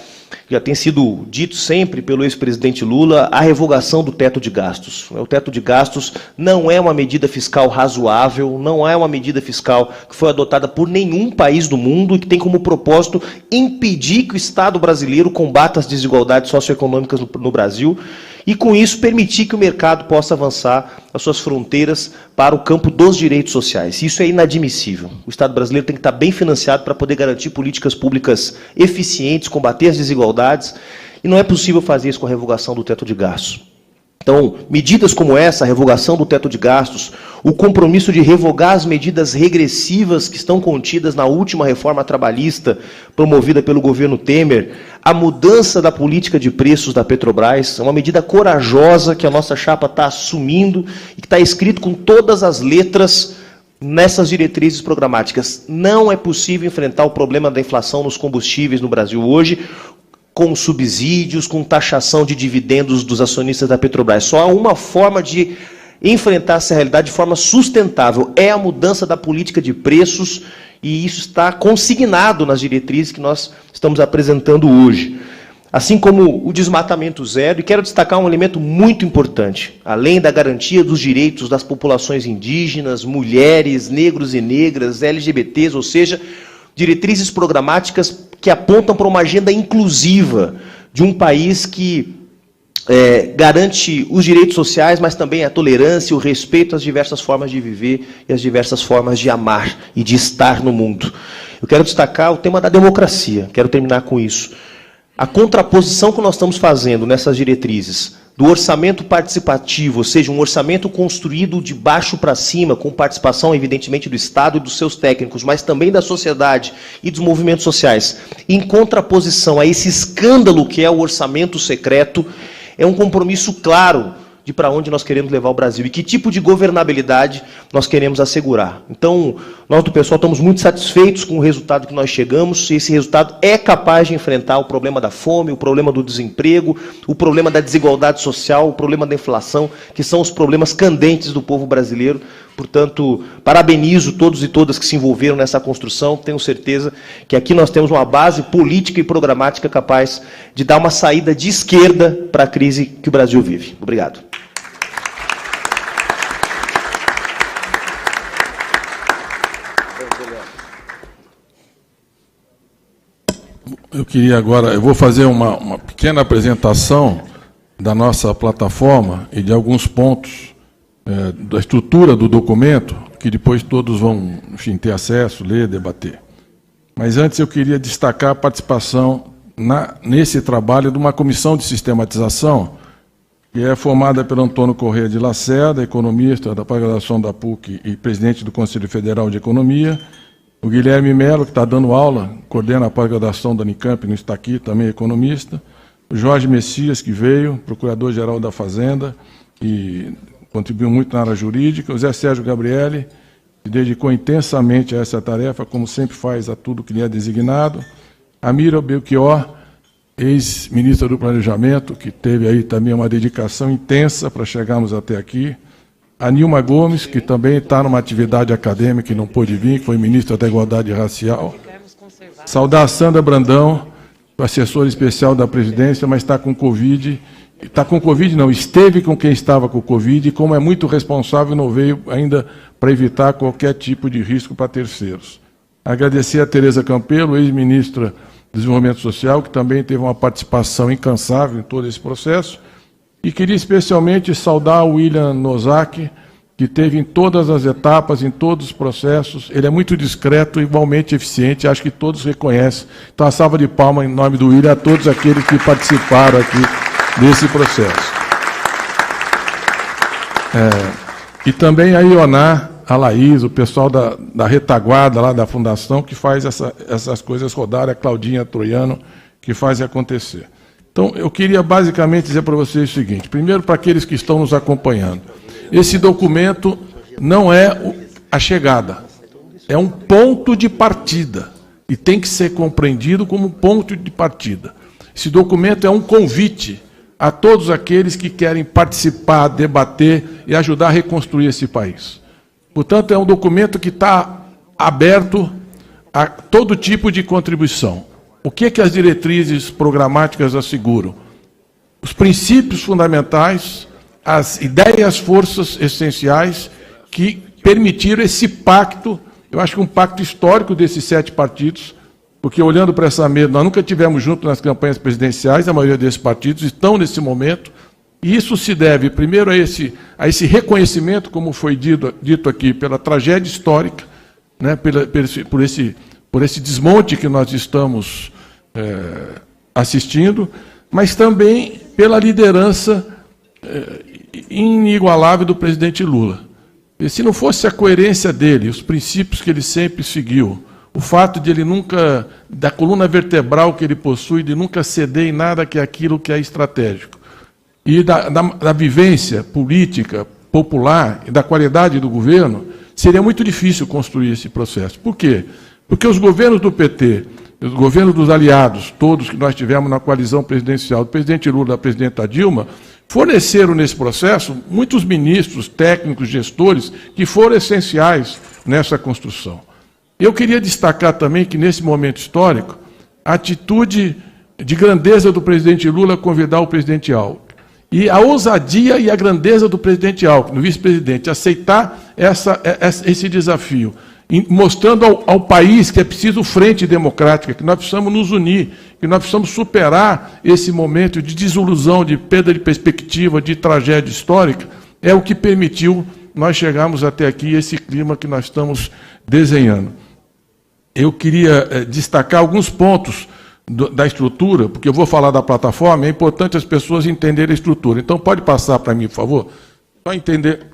já tem sido dito sempre pelo ex-presidente Lula, a revogação do teto de gastos. O teto de gastos não é uma medida fiscal razoável, não é uma medida fiscal que foi adotada por nenhum país do mundo e que tem como propósito impedir que o Estado brasileiro combata as desigualdades socioeconômicas no Brasil e, com isso, permitir que o mercado possa avançar as suas fronteiras para o campo dos direitos sociais. Isso é inadmissível. O Estado brasileiro tem que estar bem financiado para poder garantir políticas públicas eficientes, combater as desigualdades, e não é possível fazer isso com a revogação do teto de gastos. Então, medidas como essa, a revogação do teto de gastos, o compromisso de revogar as medidas regressivas que estão contidas na última reforma trabalhista promovida pelo governo Temer, a mudança da política de preços da Petrobras, é uma medida corajosa que a nossa chapa está assumindo e que está escrito com todas as letras nessas diretrizes programáticas. Não é possível enfrentar o problema da inflação nos combustíveis no Brasil hoje com subsídios, com taxação de dividendos dos acionistas da Petrobras. Só há uma forma de enfrentar essa realidade de forma sustentável, é a mudança da política de preços, e isso está consignado nas diretrizes que nós estamos apresentando hoje. Assim como o desmatamento zero, e quero destacar um elemento muito importante, além da garantia dos direitos das populações indígenas, mulheres, negros e negras, LGBTs, ou seja, diretrizes programáticas que apontam para uma agenda inclusiva de um país que garante os direitos sociais, mas também a tolerância, o respeito às diversas formas de viver e às diversas formas de amar e de estar no mundo. Eu quero destacar o tema da democracia, quero terminar com isso. A contraposição que nós estamos fazendo nessas diretrizes do orçamento participativo, ou seja, um orçamento construído de baixo para cima, com participação, evidentemente, do Estado e dos seus técnicos, mas também da sociedade e dos movimentos sociais, em contraposição a esse escândalo que é o orçamento secreto, é um compromisso claro de para onde nós queremos levar o Brasil e que tipo de governabilidade nós queremos assegurar. Então, nós do pessoal estamos muito satisfeitos com o resultado que nós chegamos, e esse resultado é capaz de enfrentar o problema da fome, o problema do desemprego, o problema da desigualdade social, o problema da inflação, que são os problemas candentes do povo brasileiro. Portanto, parabenizo todos e todas que se envolveram nessa construção, tenho certeza que aqui nós temos uma base política e programática capaz de dar uma saída de esquerda para a crise que o Brasil vive. Obrigado. Eu queria agora, eu vou fazer uma pequena apresentação da nossa plataforma e de alguns pontos da estrutura do documento, que depois todos vão, enfim, ter acesso, ler, debater. Mas antes eu queria destacar a participação nesse trabalho de uma comissão de sistematização, que é formada pelo Antônio Corrêa de Lacerda, economista da pós-graduação da PUC e presidente do Conselho Federal de Economia, o Guilherme Melo, que está dando aula, coordena a pós-graduação da Unicamp, não está aqui, também é economista, o Jorge Messias, que veio, procurador-geral da Fazenda, e contribuiu muito na área jurídica, o Zé Sérgio Gabrielli, que dedicou intensamente a essa tarefa, como sempre faz a tudo que lhe é designado, a Mira Belchior, ex-ministra do Planejamento, que teve aí também uma dedicação intensa para chegarmos até aqui. A Nilma Gomes, que também está numa atividade acadêmica e não pôde vir, que foi ministra da Igualdade Racial. Saudar a Sandra Brandão, assessora especial da presidência, mas está com Covid. Está com Covid, não, esteve com quem estava com Covid, e como é muito responsável, não veio ainda para evitar qualquer tipo de risco para terceiros. Agradecer a Tereza Campelo, ex-ministra do Desenvolvimento Social, que também teve uma participação incansável em todo esse processo. E queria especialmente saudar o William Nozak, que teve em todas as etapas, em todos os processos. Ele é muito discreto, igualmente eficiente, acho que todos reconhecem. Então, a salva de palmas em nome do William a todos aqueles que participaram aqui desse processo. E também a Ioná, a Laís, o pessoal da retaguarda lá da Fundação, que faz essas coisas rodarem, a Claudinha Troiano, que faz acontecer. Então, eu queria basicamente dizer para vocês o seguinte: primeiro, para aqueles que estão nos acompanhando, esse documento não é a chegada, é um ponto de partida, e tem que ser compreendido como um ponto de partida. Esse documento é um convite a todos aqueles que querem participar, debater e ajudar a reconstruir esse país. Portanto, é um documento que está aberto a todo tipo de contribuição. O que as diretrizes programáticas asseguram? Os princípios fundamentais, as ideias, forças essenciais que permitiram esse pacto, eu acho que um pacto histórico desses 7 partidos, porque olhando para essa mesa, nós nunca tivemos juntos nas campanhas presidenciais, a maioria desses partidos estão nesse momento, e isso se deve, primeiro, a esse reconhecimento, como foi dito aqui, pela tragédia histórica, né, por esse desmonte que nós estamos assistindo, mas também pela liderança inigualável do presidente Lula. E se não fosse a coerência dele, os princípios que ele sempre seguiu, o fato de ele nunca, da coluna vertebral que ele possui, de nunca ceder em nada que é aquilo que é estratégico, e da vivência política, popular, e da qualidade do governo, seria muito difícil construir esse processo. Por quê? Porque os governos do PT, os governos dos aliados, todos que nós tivemos na coalizão presidencial, do presidente Lula e da presidenta Dilma, forneceram nesse processo muitos ministros, técnicos, gestores, que foram essenciais nessa construção. Eu queria destacar também que, nesse momento histórico, a atitude de grandeza do presidente Lula convidar o presidente Alckmin, e a ousadia e a grandeza do presidente Alckmin, do vice-presidente, aceitar esse desafio, mostrando ao país que é preciso frente democrática, que nós precisamos nos unir, que nós precisamos superar esse momento de desilusão, de perda de perspectiva, de tragédia histórica, é o que permitiu nós chegarmos até aqui, esse clima que nós estamos desenhando. Eu queria destacar alguns pontos da estrutura, porque eu vou falar da plataforma, é importante as pessoas entenderem a estrutura. Então, pode passar para mim, por favor? Só entender...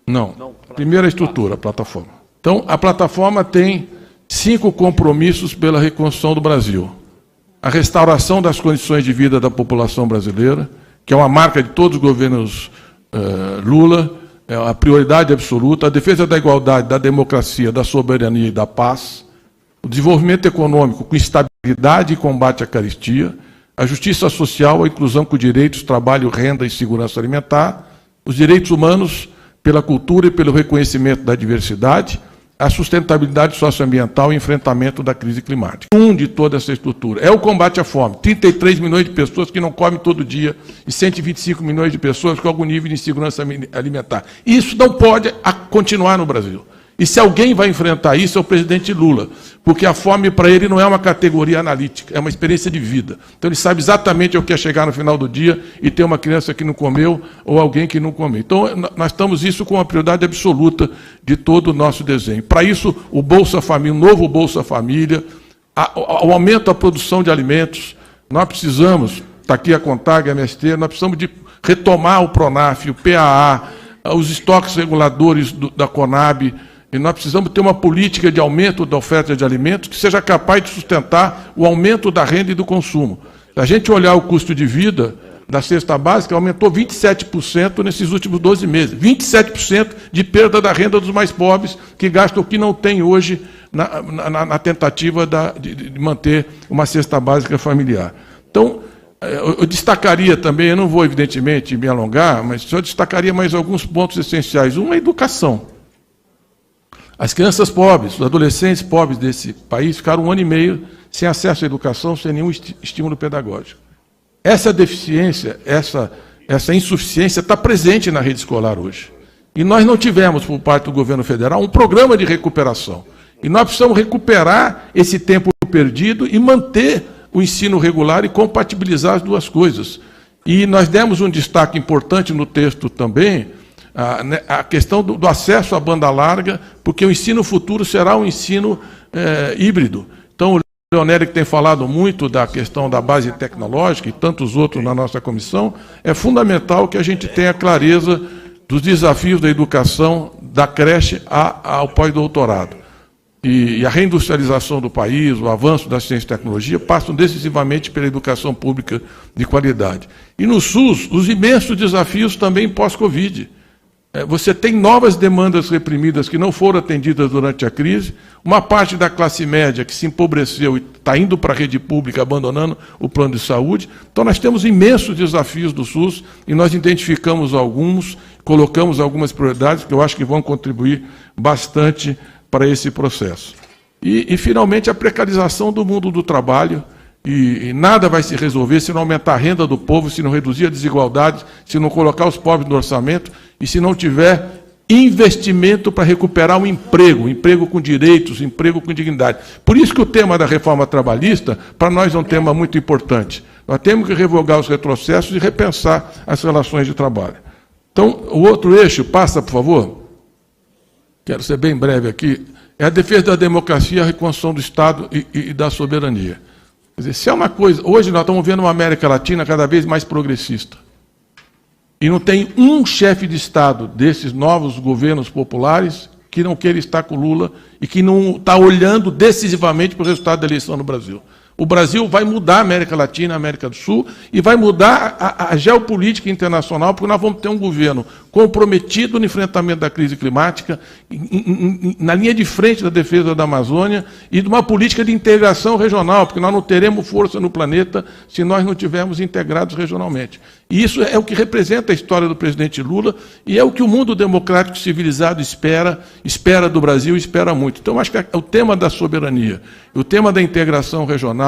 Não, primeiro a estrutura, a plataforma. Então, a plataforma tem 5 compromissos pela reconstrução do Brasil. A restauração das condições de vida da população brasileira, que é uma marca de todos os governos Lula, é a prioridade absoluta, a defesa da igualdade, da democracia, da soberania e da paz, o desenvolvimento econômico com estabilidade e combate à carestia, a justiça social, a inclusão com direitos, trabalho, renda e segurança alimentar, os direitos humanos pela cultura e pelo reconhecimento da diversidade, a sustentabilidade socioambiental e enfrentamento da crise climática. De toda essa estrutura é o combate à fome. 33 milhões de pessoas que não comem todo dia e 125 milhões de pessoas com algum nível de insegurança alimentar. Isso não pode continuar no Brasil. E se alguém vai enfrentar isso é o presidente Lula, porque a fome para ele não é uma categoria analítica, é uma experiência de vida. Então ele sabe exatamente o que é chegar no final do dia e ter uma criança que não comeu ou alguém que não comeu. Então nós estamos isso com a prioridade absoluta de todo o nosso desenho. Para isso, o Bolsa Família, o novo Bolsa Família, o aumento da produção de alimentos, nós precisamos, está aqui a CONTAG, a MST, nós precisamos de retomar o PRONAF, o PAA, os estoques reguladores da CONAB, e nós precisamos ter uma política de aumento da oferta de alimentos que seja capaz de sustentar o aumento da renda e do consumo. Se a gente olhar o custo de vida, da cesta básica aumentou 27% nesses últimos 12 meses. 27% de perda da renda dos mais pobres, que gastam o que não tem hoje na tentativa de manter uma cesta básica familiar. Então, eu destacaria também, eu não vou evidentemente me alongar, mas só destacaria mais alguns pontos essenciais. Um, a educação. As crianças pobres, os adolescentes pobres desse país ficaram 1 ano e meio sem acesso à educação, sem nenhum estímulo pedagógico. Essa deficiência, essa insuficiência está presente na rede escolar hoje. E nós não tivemos, por parte do governo federal, um programa de recuperação. E nós precisamos recuperar esse tempo perdido e manter o ensino regular e compatibilizar as duas coisas. E nós demos um destaque importante no texto também, a questão do acesso à banda larga, porque o ensino futuro será um ensino híbrido. Então, o Leonel, que tem falado muito da questão da base tecnológica, e tantos outros na nossa comissão, é fundamental que a gente tenha clareza dos desafios da educação, da creche ao pós-doutorado. E a reindustrialização do país, o avanço da ciência e tecnologia, passam decisivamente pela educação pública de qualidade. E no SUS, os imensos desafios também pós-Covid. Você tem novas demandas reprimidas que não foram atendidas durante a crise, uma parte da classe média que se empobreceu e está indo para a rede pública, abandonando o plano de saúde. Então, nós temos imensos desafios do SUS e nós identificamos alguns, colocamos algumas prioridades que eu acho que vão contribuir bastante para esse processo. E finalmente, a precarização do mundo do trabalho. E nada vai se resolver se não aumentar a renda do povo, se não reduzir a desigualdade, se não colocar os pobres no orçamento e se não tiver investimento para recuperar um emprego com direitos, emprego com dignidade. Por isso que o tema da reforma trabalhista, para nós, é um tema muito importante. Nós temos que revogar os retrocessos e repensar as relações de trabalho. Então, o outro eixo, passa, por favor. Quero ser bem breve aqui. É a defesa da democracia, a reconstrução do Estado e da soberania. Quer dizer, se é uma coisa... Hoje nós estamos vendo uma América Latina cada vez mais progressista. E não tem um chefe de Estado desses novos governos populares que não queira estar com Lula e que não está olhando decisivamente para o resultado da eleição no Brasil. O Brasil vai mudar a América Latina, a América do Sul, e vai mudar a geopolítica internacional, porque nós vamos ter um governo comprometido no enfrentamento da crise climática, na linha de frente da defesa da Amazônia, e de uma política de integração regional, porque nós não teremos força no planeta se nós não estivermos integrados regionalmente. E isso é o que representa a história do presidente Lula, e é o que o mundo democrático civilizado espera do Brasil, espera muito. Então, acho que o tema da soberania, o tema da integração regional,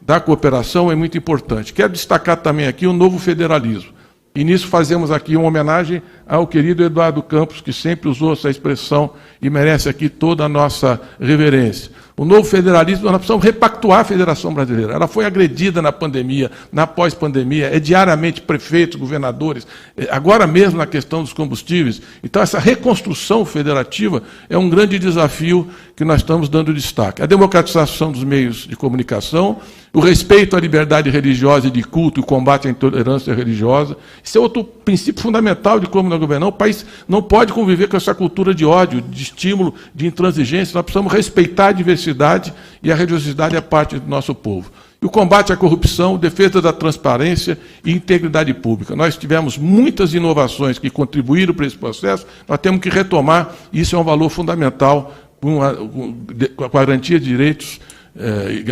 da cooperação é muito importante. Quero destacar também aqui o novo federalismo. E nisso fazemos aqui uma homenagem ao querido Eduardo Campos, que sempre usou essa expressão e merece aqui toda a nossa reverência. O novo federalismo, nós precisamos repactuar a Federação Brasileira. Ela foi agredida na pandemia, na pós-pandemia, diariamente prefeitos, governadores, agora mesmo na questão dos combustíveis. Então, essa reconstrução federativa é um grande desafio que nós estamos dando destaque. A democratização dos meios de comunicação, o respeito à liberdade religiosa e de culto e o combate à intolerância religiosa. Isso é outro princípio fundamental de como nós governamos. O país não pode conviver com essa cultura de ódio, de estímulo, de intransigência. Nós precisamos respeitar a diversidade e a religiosidade é parte do nosso povo. E o combate à corrupção, defesa da transparência e integridade pública. Nós tivemos muitas inovações que contribuíram para esse processo, nós temos que retomar, e isso é um valor fundamental com a garantia de direitos,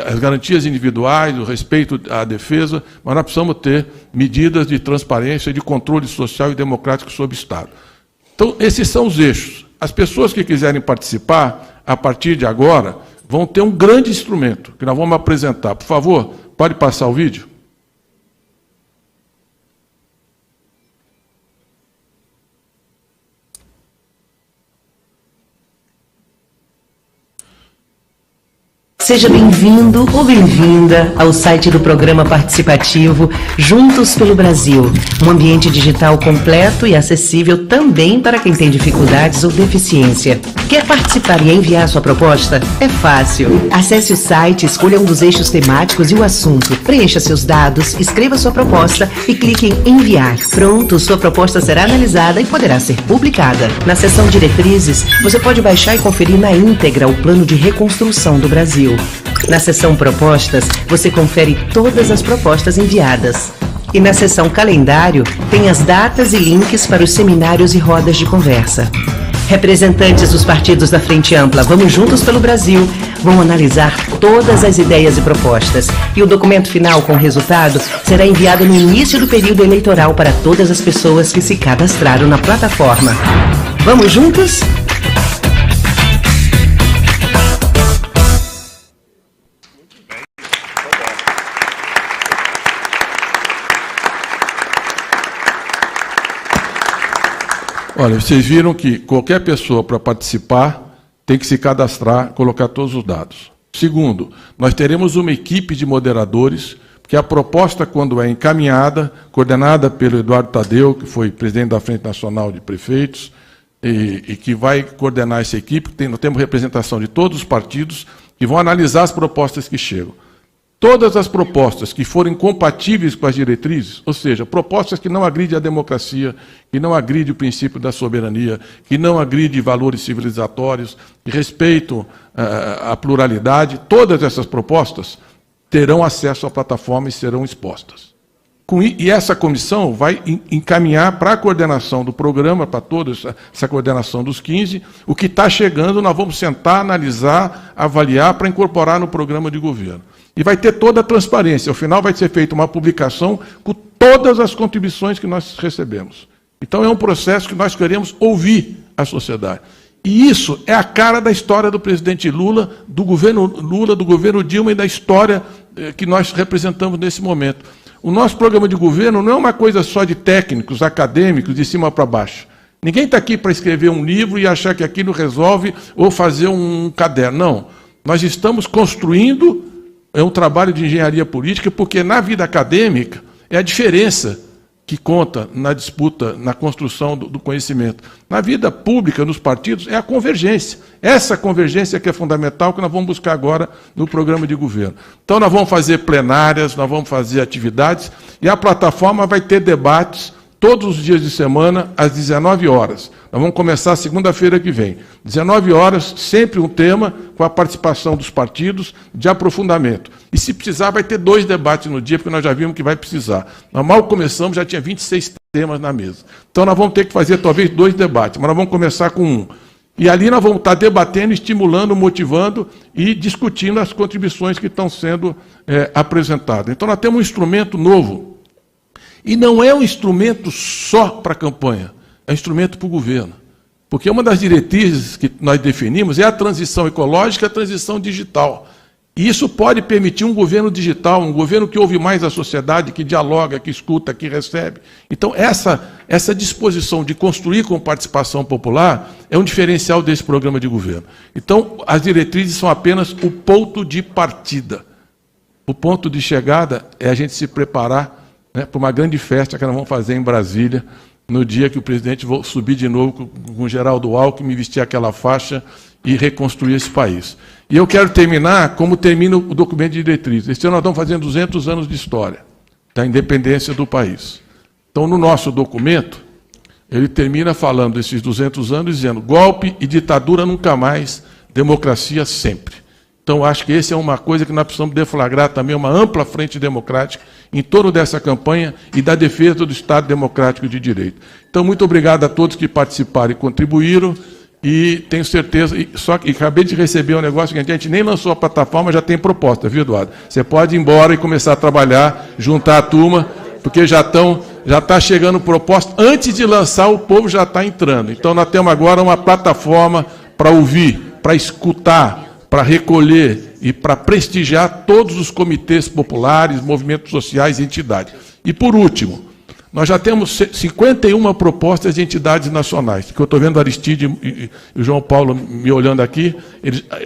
as garantias individuais, o respeito à defesa, mas nós precisamos ter medidas de transparência, de controle social e democrático sobre o Estado. Então, esses são os eixos. As pessoas que quiserem participar, a partir de agora, vão ter um grande instrumento, que nós vamos apresentar. Por favor, pode passar o vídeo? Seja bem-vindo ou bem-vinda ao site do programa participativo Juntos pelo Brasil, um ambiente digital completo e acessível também para quem tem dificuldades ou deficiência. Quer participar e enviar sua proposta? É fácil. Acesse o site, escolha um dos eixos temáticos e o assunto, preencha seus dados, escreva sua proposta e clique em enviar. Pronto, sua proposta será analisada e poderá ser publicada. Na seção Diretrizes, você pode baixar e conferir na íntegra o plano de reconstrução do Brasil. Na seção Propostas, você confere todas as propostas enviadas. E na seção calendário tem as datas e links para os seminários e rodas de conversa. Representantes dos partidos da Frente Ampla Vamos Juntos pelo Brasil vão analisar todas as ideias e propostas. E o documento final com o resultado será enviado no início do período eleitoral para todas as pessoas que se cadastraram na plataforma. Vamos juntos? Olha, vocês viram que qualquer pessoa para participar tem que se cadastrar, colocar todos os dados. Segundo, nós teremos uma equipe de moderadores, porque a proposta, quando é encaminhada, coordenada pelo Eduardo Tadeu, que foi presidente da Frente Nacional de Prefeitos, e que vai coordenar essa equipe, nós temos representação de todos os partidos, que vão analisar as propostas que chegam. Todas as propostas que forem compatíveis com as diretrizes, ou seja, propostas que não agridem a democracia, que não agridem o princípio da soberania, que não agridem valores civilizatórios, que respeitam a pluralidade, todas essas propostas terão acesso à plataforma e serão expostas. E essa comissão vai encaminhar para a coordenação do programa, para toda essa coordenação dos 15, o que está chegando, nós vamos sentar, analisar, avaliar para incorporar no programa de governo. E vai ter toda a transparência. Ao final vai ser feita uma publicação com todas as contribuições que nós recebemos. Então é um processo que nós queremos ouvir a sociedade. E isso é a cara da história do presidente Lula, do governo Dilma e da história que nós representamos nesse momento. O nosso programa de governo não é uma coisa só de técnicos, acadêmicos, de cima para baixo. Ninguém está aqui para escrever um livro e achar que aquilo resolve ou fazer um caderno. Não. Nós estamos construindo um trabalho de engenharia política, porque na vida acadêmica é a diferença que conta na disputa, na construção do conhecimento. Na vida pública, nos partidos, é a convergência. Essa convergência que é fundamental, que nós vamos buscar agora no programa de governo. Então, nós vamos fazer plenárias, nós vamos fazer atividades, e a plataforma vai ter debates todos os dias de semana, às 19 horas. Nós vamos começar segunda-feira que vem. 19 horas, sempre um tema, com a participação dos partidos, de aprofundamento. E se precisar, vai ter 2 debates no dia, porque nós já vimos que vai precisar. Nós mal começamos, já tinha 26 temas na mesa. Então nós vamos ter que fazer talvez 2 debates, mas nós vamos começar com um. E ali nós vamos estar debatendo, estimulando, motivando e discutindo as contribuições que estão sendo apresentadas. Então nós temos um instrumento novo. E não é um instrumento só para a campanha, é um instrumento para o governo. Porque uma das diretrizes que nós definimos é a transição ecológica e a transição digital. E isso pode permitir um governo digital, um governo que ouve mais a sociedade, que dialoga, que escuta, que recebe. Então, essa disposição de construir com participação popular é um diferencial desse programa de governo. Então, as diretrizes são apenas o ponto de partida. O ponto de chegada é a gente se preparar para uma grande festa que nós vamos fazer em Brasília, no dia que o presidente vai subir de novo com o Geraldo Alckmin, vestir aquela faixa e reconstruir esse país. E eu quero terminar como termina o documento de diretriz. Este ano nós estamos fazendo 200 anos de história da independência do país. Então, no nosso documento, ele termina falando desses 200 anos, dizendo: golpe e ditadura nunca mais, democracia sempre. Então, acho que essa é uma coisa que nós precisamos deflagrar também, uma ampla frente democrática em torno dessa campanha e da defesa do Estado democrático de direito. Então, muito obrigado a todos que participaram e contribuíram, e tenho certeza, só que acabei de receber um negócio que a gente nem lançou a plataforma, já tem proposta, viu, Eduardo? Você pode ir embora e começar a trabalhar, juntar a turma, porque já está chegando proposta, antes de lançar o povo já está entrando. Então, nós temos agora uma plataforma para ouvir, para escutar, para recolher e para prestigiar todos os comitês populares, movimentos sociais e entidades. E, por último, nós já temos 51 propostas de entidades nacionais, que eu estou vendo o Aristide e o João Paulo me olhando aqui.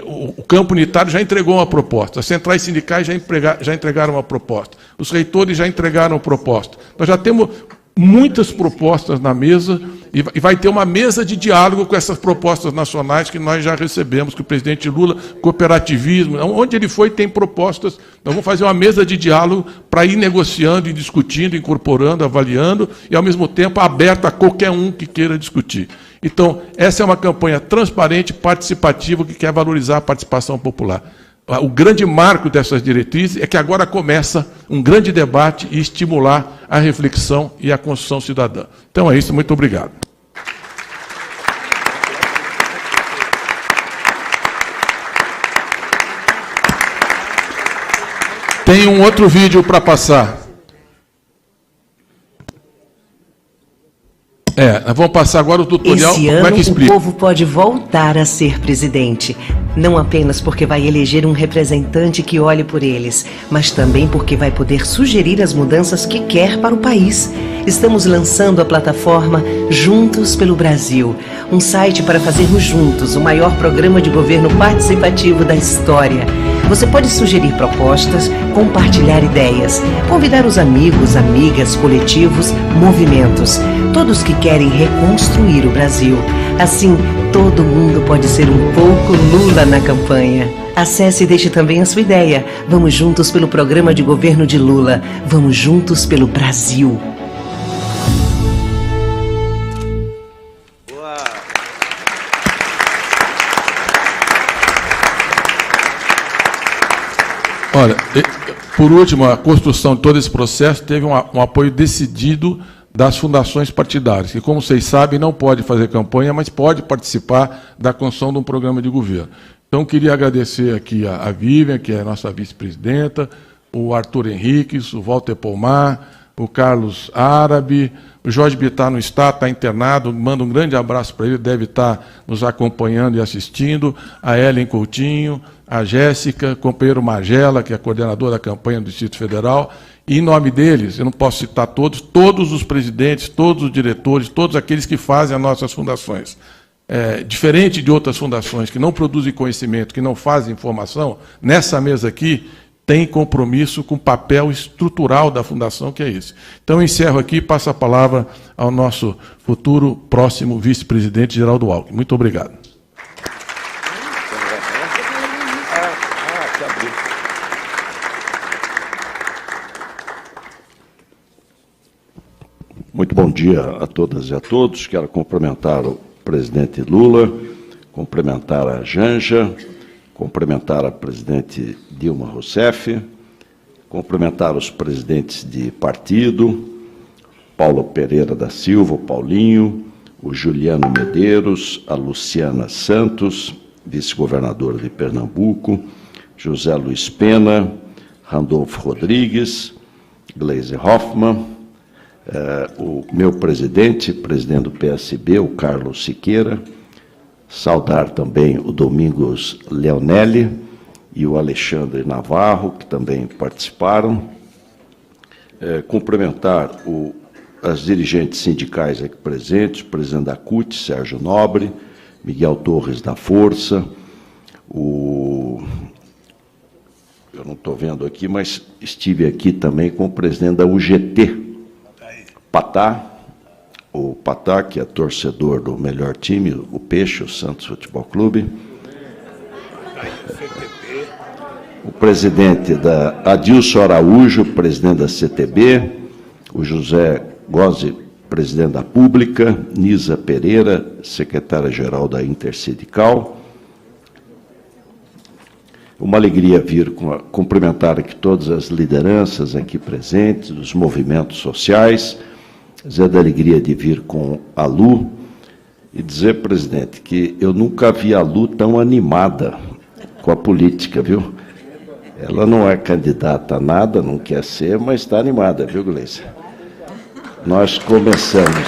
O campo unitário já entregou uma proposta, as centrais sindicais já entregaram uma proposta, os reitores já entregaram uma proposta. Nós já temos muitas propostas na mesa, e vai ter uma mesa de diálogo com essas propostas nacionais que nós já recebemos, que o presidente Lula, cooperativismo, onde ele foi tem propostas. Nós vamos fazer uma mesa de diálogo para ir negociando e discutindo, incorporando, avaliando, e ao mesmo tempo aberta a qualquer um que queira discutir. Então, essa é uma campanha transparente, participativa, que quer valorizar a participação popular. o grande marco dessas diretrizes é que agora começa um grande debate e estimular a reflexão e a construção cidadã. Então é isso, muito obrigado. Tem um outro vídeo para passar. Nós vamos passar agora o tutorial. Esse Como é ano que explica? o povo pode voltar a ser presidente. Não apenas porque vai eleger um representante que olhe por eles, mas também porque vai poder sugerir as mudanças que quer para o país. Estamos lançando a plataforma Juntos pelo Brasil, um site para fazermos juntos o maior programa de governo participativo da história. Você pode sugerir propostas, compartilhar ideias, convidar os amigos, amigas, coletivos, movimentos, todos que querem reconstruir o Brasil. Assim, todo mundo pode ser um pouco Lula na campanha. Acesse e deixe também a sua ideia. Vamos juntos pelo programa de governo de Lula. Vamos juntos pelo Brasil. Olha, por último, a construção de todo esse processo teve um apoio decidido das fundações partidárias, que, como vocês sabem, não pode fazer campanha, mas pode participar da construção de um programa de governo. Então, queria agradecer aqui a Vivian, que é a nossa vice-presidenta, o Arthur Henriques, o Walter Pomar, o Carlos Árabe, o Jorge Bittar não está internado, manda um grande abraço para ele, deve estar nos acompanhando e assistindo, a Ellen Coutinho, a Jéssica, companheiro Magela, que é coordenador da campanha do Distrito Federal, e em nome deles, eu não posso citar todos os presidentes, todos os diretores, todos aqueles que fazem as nossas fundações. Diferente de outras fundações que não produzem conhecimento, que não fazem informação, nessa mesa aqui tem compromisso com o papel estrutural da fundação, que é esse. Então, eu encerro aqui e passo a palavra ao nosso futuro próximo vice-presidente, Geraldo Alckmin. Muito obrigado. Muito bom dia a todas e a todos. Quero cumprimentar o presidente Lula, cumprimentar a Janja, cumprimentar a presidente Dilma Rousseff, cumprimentar os presidentes de partido, Paulo Pereira da Silva, o Paulinho, o Juliano Medeiros, a Luciana Santos, vice-governadora de Pernambuco, José Luiz Pena, Randolfo Rodrigues, Gleisi Hoffmann, o meu presidente do PSB, o Carlos Siqueira, saudar também o Domingos Leonelli e o Alexandre Navarro, que também participaram, cumprimentar as dirigentes sindicais aqui presentes, o presidente da CUT, Sérgio Nobre, Miguel Torres da Força, eu não estou vendo aqui, mas estive aqui também com o presidente da UGT, Patá, o Patá, que é torcedor do melhor time, o Peixe, o Santos Futebol Clube. O presidente da Adilson Araújo, presidente da CTB, o José Gozzi, presidente da Pública, Nisa Pereira, secretária-geral da Intersindical. Uma alegria vir cumprimentar aqui todas as lideranças aqui presentes, dos movimentos sociais, dizer da alegria de vir com a Lu e dizer, presidente, que eu nunca vi a Lu tão animada com a política, viu? Ela não é candidata a nada, não quer ser, mas está animada, viu, Gleisi? Nós começamos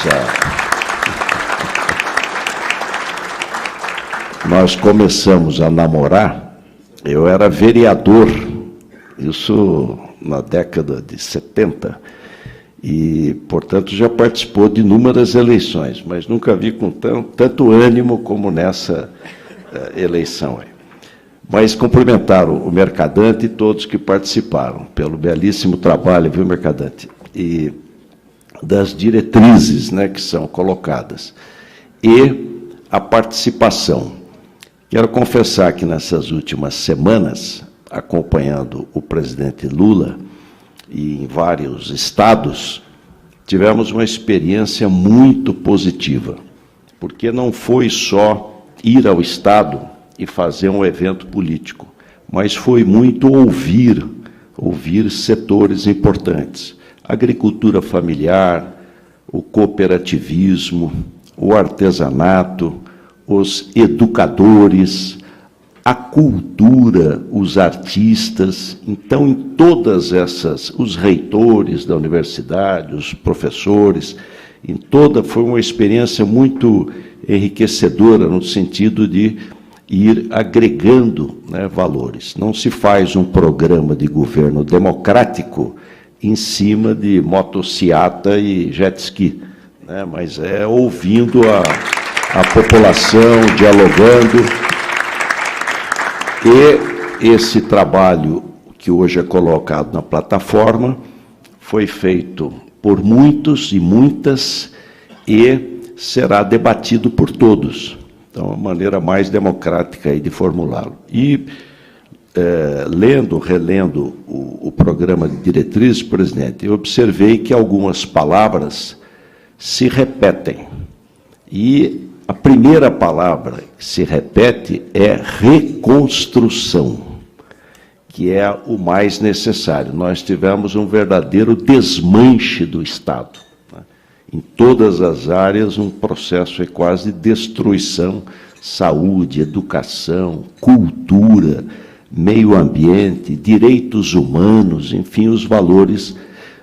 a namorar, eu era vereador, isso na década de 70, e, portanto, já participou de inúmeras eleições, mas nunca vi com tanto ânimo como nessa eleição aí. Mas cumprimentar o Mercadante e todos que participaram, pelo belíssimo trabalho, viu, Mercadante? E das diretrizes, né, que são colocadas. E a participação. Quero confessar que nessas últimas semanas, acompanhando o presidente Lula, e em vários estados, tivemos uma experiência muito positiva, porque não foi só ir ao estado e fazer um evento político, mas foi muito ouvir setores importantes. Agricultura familiar, o cooperativismo, o artesanato, os educadores, a cultura, os artistas. Então, em todas essas, os reitores da universidade, os professores, foi uma experiência muito enriquecedora no sentido de ir agregando, né, valores. Não se faz um programa de governo democrático em cima de motociata e jet ski, né, mas é ouvindo a população, dialogando. E esse trabalho que hoje é colocado na plataforma foi feito por muitos e muitas e será debatido por todos. Então, a maneira mais democrática aí de formulá-lo. E, relendo o programa de diretrizes, presidente, eu observei que algumas palavras se repetem. E a primeira palavra que se repete é reconstrução, que é o mais necessário. Nós tivemos um verdadeiro desmanche do Estado, né? Em todas as áreas, um processo quase de destruição, saúde, educação, cultura, meio ambiente, direitos humanos, enfim, os valores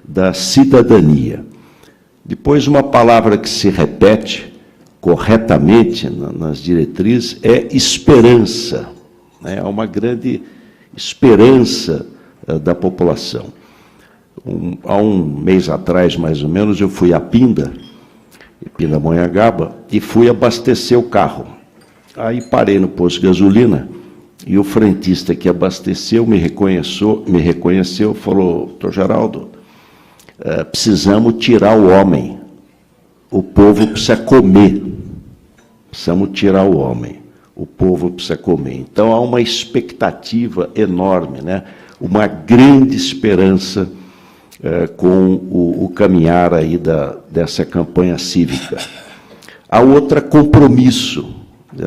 da cidadania. Depois, uma palavra que se repete corretamente nas diretrizes é esperança, né? É uma grande esperança da população. Há um mês atrás, mais ou menos, eu fui a Pindamonhangaba, e fui abastecer o carro. Aí parei no posto de gasolina, e o frentista que abasteceu me reconheceu, falou: doutor Geraldo, precisamos tirar o homem, o povo precisa comer, precisamos tirar o homem, o povo precisa comer. Então, há uma expectativa enorme, né? Uma grande esperança com o caminhar aí dessa campanha cívica. A outra, compromisso.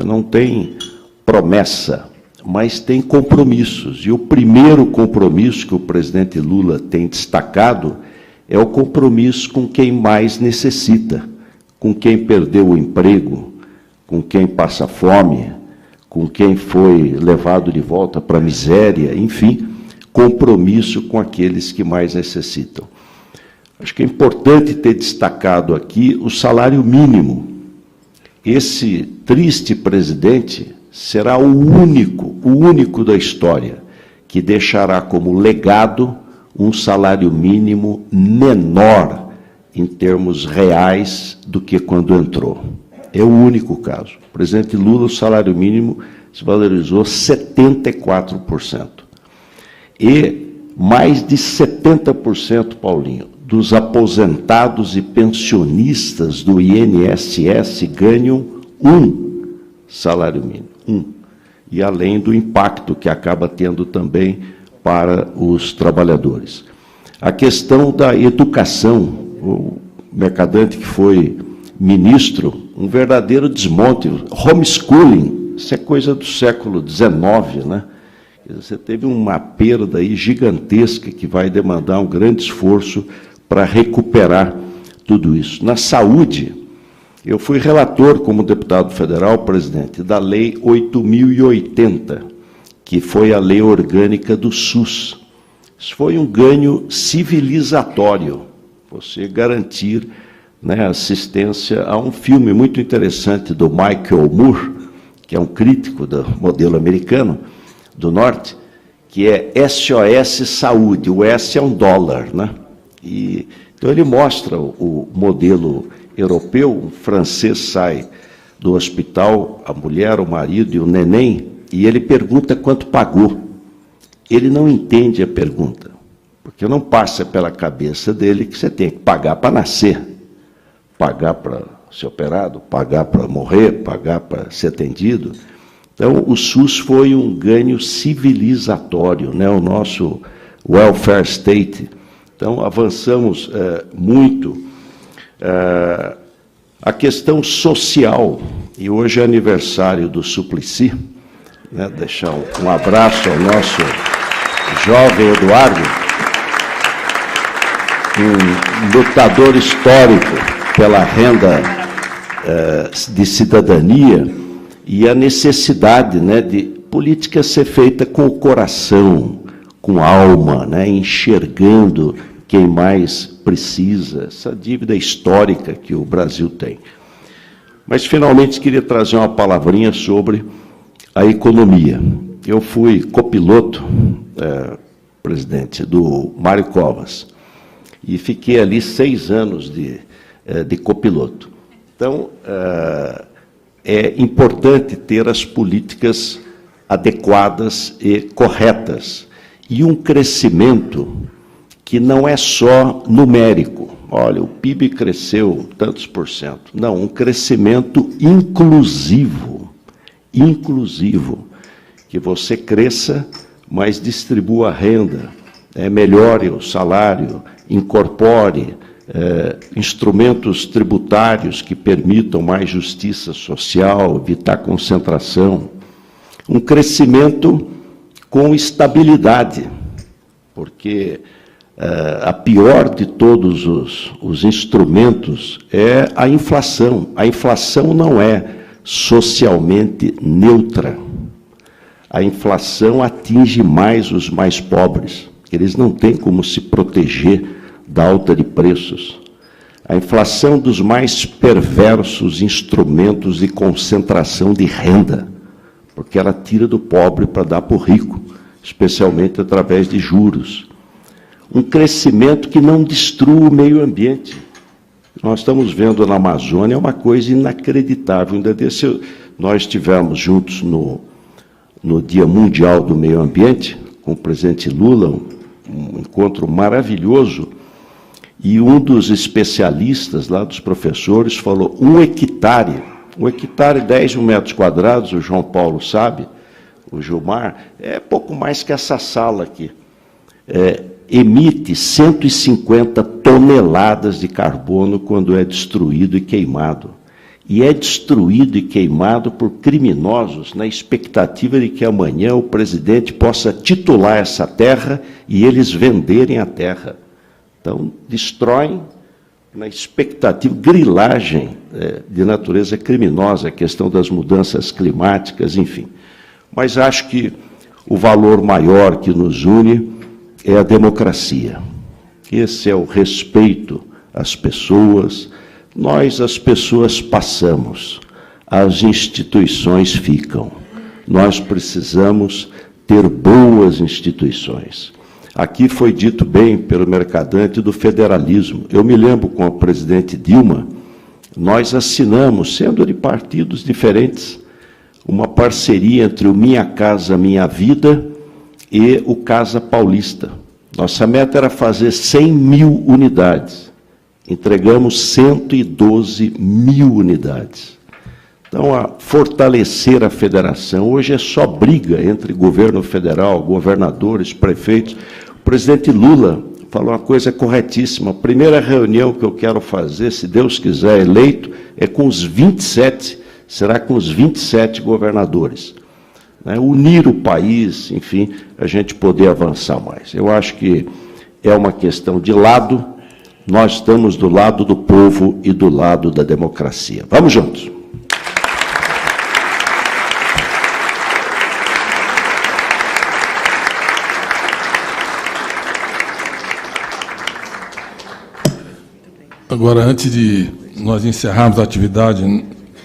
Não tem promessa, mas tem compromissos. E o primeiro compromisso que o presidente Lula tem destacado é o compromisso com quem mais necessita, com quem perdeu o emprego, com quem passa fome, com quem foi levado de volta para a miséria, enfim, compromisso com aqueles que mais necessitam. Acho que é importante ter destacado aqui o salário mínimo. Esse triste presidente será o único da história que deixará como legado um salário mínimo menor em termos reais do que quando entrou. É o único caso. O presidente Lula, o salário mínimo se valorizou 74%. E mais de 70%, Paulinho, dos aposentados e pensionistas do INSS ganham um salário mínimo, e além do impacto que acaba tendo também para os trabalhadores. A questão da educação, o Mercadante, que foi ministro, um verdadeiro desmonte, homeschooling, isso é coisa do século XIX, né? Você teve uma perda aí gigantesca que vai demandar um grande esforço para recuperar tudo isso. Na saúde, eu fui relator como deputado federal, presidente, da Lei 8.080, que foi a lei orgânica do SUS. Isso foi um ganho civilizatório, você garantir, né, assistência a um filme muito interessante do Michael Moore, que é um crítico do modelo americano, do Norte, que é SOS Saúde. O S é um dólar, né? Então, ele mostra o modelo europeu. O francês sai do hospital, a mulher, o marido e o neném, e ele pergunta quanto pagou. Ele não entende a pergunta, porque não passa pela cabeça dele que você tem que pagar para nascer, pagar para ser operado, pagar para morrer, pagar para ser atendido. Então, o SUS foi um ganho civilizatório, né? O nosso welfare state. Então, avançamos muito. A questão social, e hoje é aniversário do Suplicy, né, deixar um abraço ao nosso jovem Eduardo, um lutador histórico pela renda de cidadania e a necessidade, né, de política ser feita com o coração, com alma, né, enxergando quem mais precisa, essa dívida histórica que o Brasil tem. Mas, finalmente, queria trazer uma palavrinha sobre a economia. Eu fui copiloto, presidente, do Mário Covas, e fiquei ali 6 anos de copiloto. Então, é importante ter as políticas adequadas e corretas, e um crescimento que não é só numérico. Olha, o PIB cresceu tantos por cento. Não, um crescimento inclusivo, que você cresça, mas distribua a renda, melhore o salário, incorpore instrumentos tributários que permitam mais justiça social, evitar concentração. Um crescimento com estabilidade, porque a pior de todos os instrumentos é a inflação. A inflação não é socialmente neutra. A inflação atinge mais os mais pobres. Eles não têm como se proteger da alta de preços. A inflação dos mais perversos instrumentos de concentração de renda, porque ela tira do pobre para dar para o rico, especialmente através de juros. Um crescimento que não destrua o meio ambiente. Nós estamos vendo na Amazônia uma coisa inacreditável. Ainda nós estivemos juntos no Dia Mundial do Meio Ambiente, com o presidente Lula, um encontro maravilhoso, e um dos especialistas lá, dos professores, falou 1 hectare, 10 metros quadrados, o João Paulo sabe, o Gilmar, é pouco mais que essa sala aqui. Emite 150 toneladas de carbono quando é destruído e queimado. E é destruído e queimado por criminosos, na expectativa de que amanhã o presidente possa titular essa terra e eles venderem a terra. Então, destroem na expectativa, grilagem de natureza criminosa, a questão das mudanças climáticas, enfim. Mas acho que o valor maior que nos une é a democracia. Esse é o respeito às pessoas. Nós, as pessoas, passamos, as instituições ficam. Nós precisamos ter boas instituições. Aqui foi dito bem pelo Mercadante do federalismo. Eu me lembro com a presidente Dilma, nós assinamos, sendo de partidos diferentes, uma parceria entre o Minha Casa Minha Vida e o Casa Paulista. Nossa meta era fazer 100 mil unidades. Entregamos 112 mil unidades. Então, fortalecer a federação. Hoje é só briga entre governo federal, governadores, prefeitos. O presidente Lula falou uma coisa corretíssima. A primeira reunião que eu quero fazer, se Deus quiser, eleito, é com os 27, será com os 27 governadores. Unir o país, enfim, a gente poder avançar mais. Eu acho que é uma questão de lado, nós estamos do lado do povo e do lado da democracia. Vamos juntos. Agora, antes de nós encerrarmos a atividade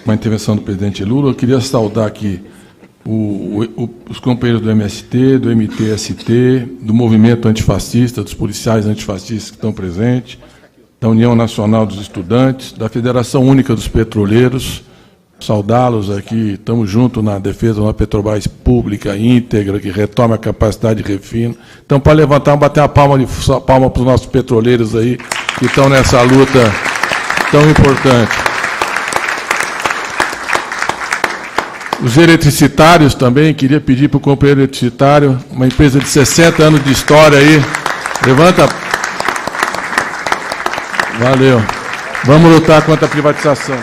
com a intervenção do presidente Lula, eu queria saudar aqui os companheiros do MST, do MTST, do movimento antifascista, dos policiais antifascistas que estão presentes, da União Nacional dos Estudantes, da Federação Única dos Petroleiros, saudá-los aqui, estamos juntos na defesa de uma Petrobras pública, íntegra, que retome a capacidade de refino. Então, para levantar, bater uma palma para os nossos petroleiros aí, que estão nessa luta tão importante. Os eletricitários também, queria pedir para o companheiro eletricitário, uma empresa de 60 anos de história aí, levanta. Valeu. Vamos lutar contra a privatização.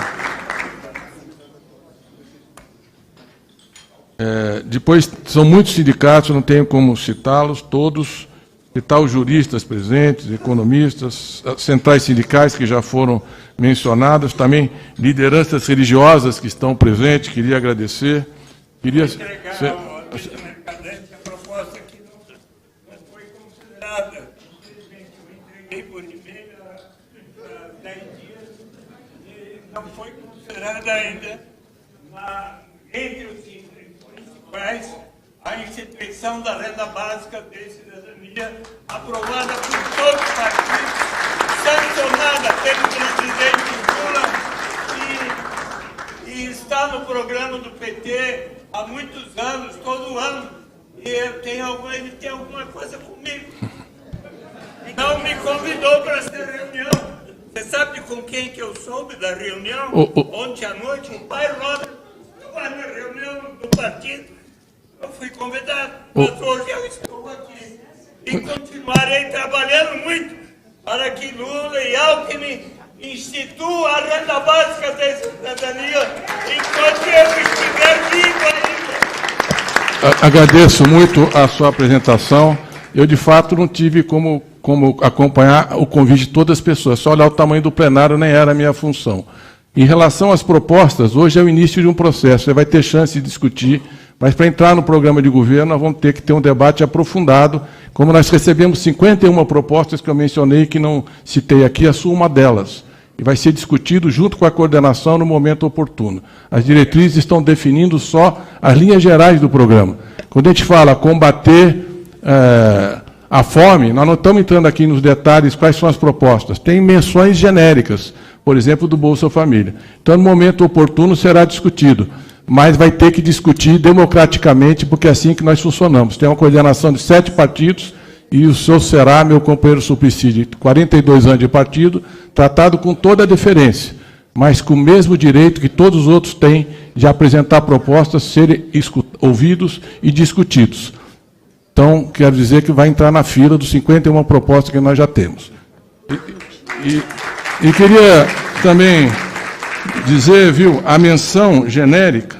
Depois, são muitos sindicatos, não tenho como citá-los todos, citar os juristas presentes, economistas, centrais sindicais que já foram mencionadas, também lideranças religiosas que estão presentes, queria agradecer. Queria entregar ao Mercadante a proposta que não foi considerada. Infelizmente, eu entreguei por e-mail há 10 dias e não foi considerada ainda entre os principais a instituição da renda básica de cidadania aprovada por todos os partidos, sancionada pelo presidente Lula e está no programa do PT há muitos anos, todo ano, e ele tem alguma coisa comigo. Não me convidou para essa reunião. Você sabe com quem que eu soube da reunião? Ontem à noite, o pai Robert estava na reunião do partido. Eu fui convidado, mas hoje eu estou aqui. E continuarei trabalhando muito para que Lula e Alckmin instituam a renda básica da cidadania enquanto eu estiver vivo ainda. Agradeço muito a sua apresentação. Eu, de fato, não tive como acompanhar o convite de todas as pessoas. Só olhar o tamanho do plenário nem era a minha função. Em relação às propostas, hoje é o início de um processo. Você vai ter chance de discutir, mas para entrar no programa de governo, nós vamos ter que ter um debate aprofundado. Como nós recebemos 51 propostas que eu mencionei, que não citei aqui, a sua uma delas. E vai ser discutido junto com a coordenação no momento oportuno. As diretrizes estão definindo só as linhas gerais do programa. Quando a gente fala combater a fome, nós não estamos entrando aqui nos detalhes quais são as propostas. Tem menções genéricas, por exemplo, do Bolsa Família. Então, no momento oportuno, será discutido. Mas vai ter que discutir democraticamente, porque é assim que nós funcionamos. Tem uma coordenação de 7 partidos, e o senhor será, meu companheiro Suplicy, de 42 anos de partido, tratado com toda a deferência, mas com o mesmo direito que todos os outros têm de apresentar propostas, serem ouvidos e discutidos. Então, quero dizer que vai entrar na fila dos 51 propostas que nós já temos. E queria também dizer, viu, a menção genérica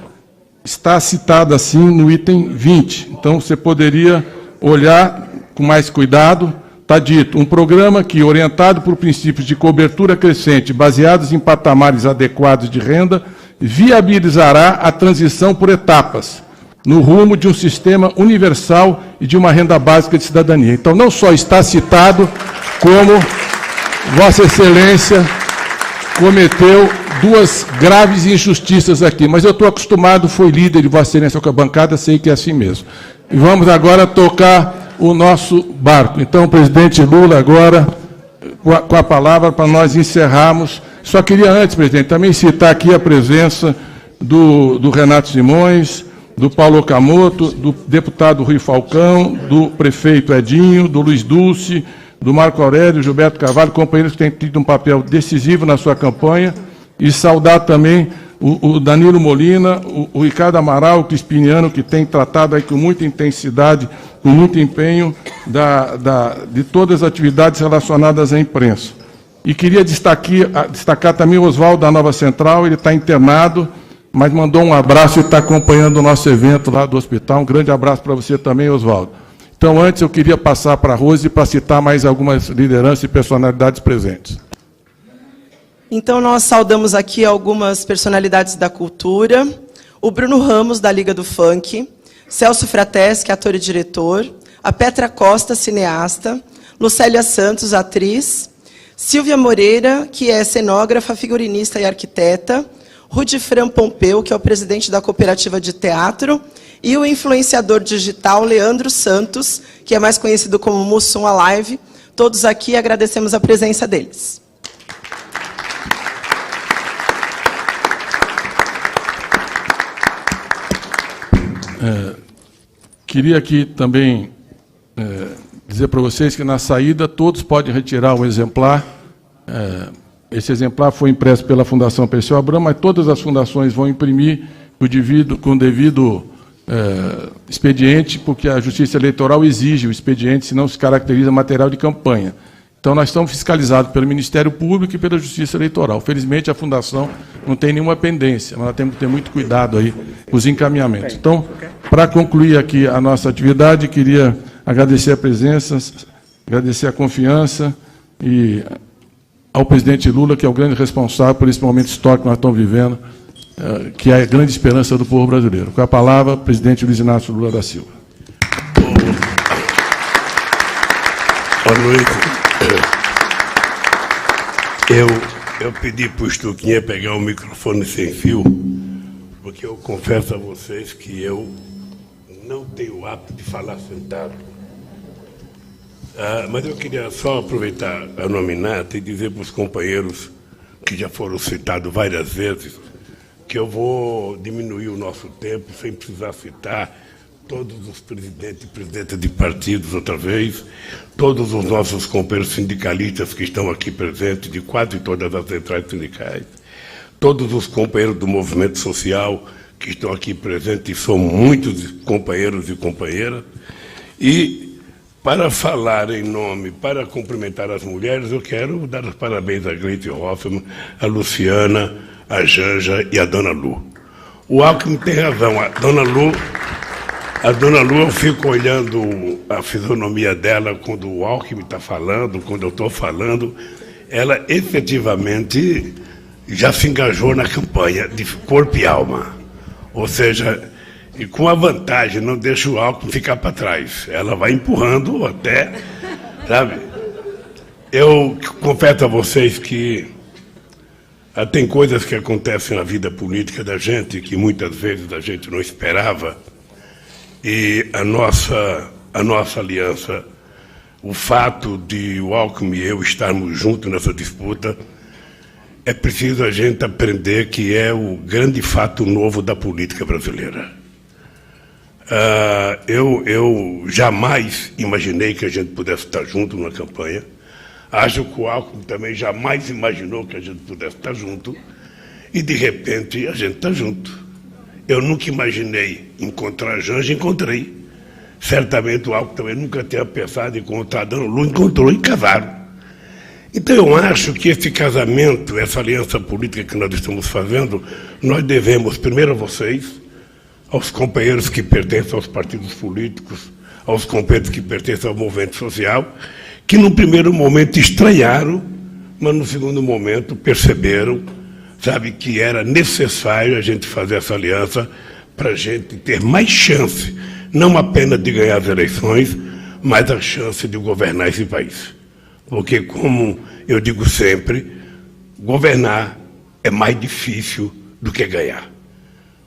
está citada assim no item 20. Então, você poderia olhar com mais cuidado. Está dito, um programa que, orientado por princípios de cobertura crescente, baseados em patamares adequados de renda, viabilizará a transição por etapas, no rumo de um sistema universal e de uma renda básica de cidadania. Então, não só está citado, como Vossa Excelência cometeu 2 graves injustiças aqui. Mas eu estou acostumado, fui líder de Vossa Excelência com a bancada, sei que é assim mesmo. E vamos agora tocar o nosso barco. Então, o presidente Lula, agora, com a palavra para nós encerrarmos. Só queria antes, presidente, também citar aqui a presença do Renato Simões, do Paulo Okamoto, do deputado Rui Falcão, do prefeito Edinho, do Luiz Dulce, do Marco Aurélio, Gilberto Carvalho, companheiros que têm tido um papel decisivo na sua campanha, e saudar também o Danilo Molina, o Ricardo Amaral, o Crispiniano, que tem tratado aí com muita intensidade, com muito empenho, de todas as atividades relacionadas à imprensa. E queria destacar também o Oswaldo da Nova Central, ele está internado, mas mandou um abraço e está acompanhando o nosso evento lá do hospital. Um grande abraço para você também, Oswaldo. Então, antes, eu queria passar para a Rose para citar mais algumas lideranças e personalidades presentes. Então, nós saudamos aqui algumas personalidades da cultura. O Bruno Ramos, da Liga do Funk, Celso Frateschi, ator e diretor, a Petra Costa, cineasta, Lucélia Santos, atriz, Silvia Moreira, que é cenógrafa, figurinista e arquiteta, Rudi Fran Pompeu, que é o presidente da Cooperativa de Teatro, e o influenciador digital Leandro Santos, que é mais conhecido como Mussum Alive. Todos aqui agradecemos a presença deles. Queria aqui também dizer para vocês que na saída todos podem retirar um exemplar. Esse exemplar foi impresso pela Fundação Perseu Abramo, mas todas as fundações vão imprimir com o devido expediente, porque a Justiça Eleitoral exige o expediente, senão se caracteriza material de campanha. Então, nós estamos fiscalizados pelo Ministério Público e pela Justiça Eleitoral. Felizmente, a Fundação não tem nenhuma pendência, mas nós temos que ter muito cuidado aí com os encaminhamentos. Então, para concluir aqui a nossa atividade, queria agradecer a presença, agradecer a confiança e ao presidente Lula, que é o grande responsável por esse momento histórico que nós estamos vivendo, que é a grande esperança do povo brasileiro. Com a palavra, presidente Luiz Inácio Lula da Silva. Boa noite. Eu pedi para o Stuquinha pegar o microfone sem fio, porque eu confesso a vocês que eu não tenho o hábito de falar sentado. Mas eu queria só aproveitar a nominata e dizer para os companheiros que já foram citados várias vezes que eu vou diminuir o nosso tempo sem precisar citar todos os presidentes e presidentes de partidos outra vez, todos os nossos companheiros sindicalistas que estão aqui presentes, de quase todas as centrais sindicais, todos os companheiros do movimento social que estão aqui presentes, e são muitos companheiros e companheiras, e para falar em nome, para cumprimentar as mulheres, eu quero dar os parabéns a Gleisi Hoffmann, a Luciana, a Janja e a Dona Lu. O Alckmin tem razão, a Dona Lu, eu fico olhando a fisionomia dela quando o Alckmin está falando, quando eu estou falando, ela efetivamente já se engajou na campanha de corpo e alma. Ou seja, e com a vantagem, não deixa o Alckmin ficar para trás. Ela vai empurrando até, sabe? Eu confesso a vocês que tem coisas que acontecem na vida política da gente que muitas vezes a gente não esperava. E a nossa aliança, o fato de o Alckmin e eu estarmos juntos nessa disputa, é preciso a gente aprender que é o grande fato novo da política brasileira. Eu jamais imaginei que a gente pudesse estar junto numa campanha. Acho que o Alckmin também jamais imaginou que a gente pudesse estar junto. E, de repente, a gente está junto. Eu nunca imaginei encontrar a Janja, encontrei. Certamente o Alckmin também nunca tinha pensado em encontrar a Dona Lu, encontrou e casaram. Então eu acho que esse casamento, essa aliança política que nós estamos fazendo, nós devemos primeiro a vocês, aos companheiros que pertencem aos partidos políticos, aos companheiros que pertencem ao movimento social, que no primeiro momento estranharam, mas no segundo momento perceberam, sabe, que era necessário a gente fazer essa aliança para a gente ter mais chance, não apenas de ganhar as eleições, mas a chance de governar esse país. Porque, como eu digo sempre, governar é mais difícil do que ganhar.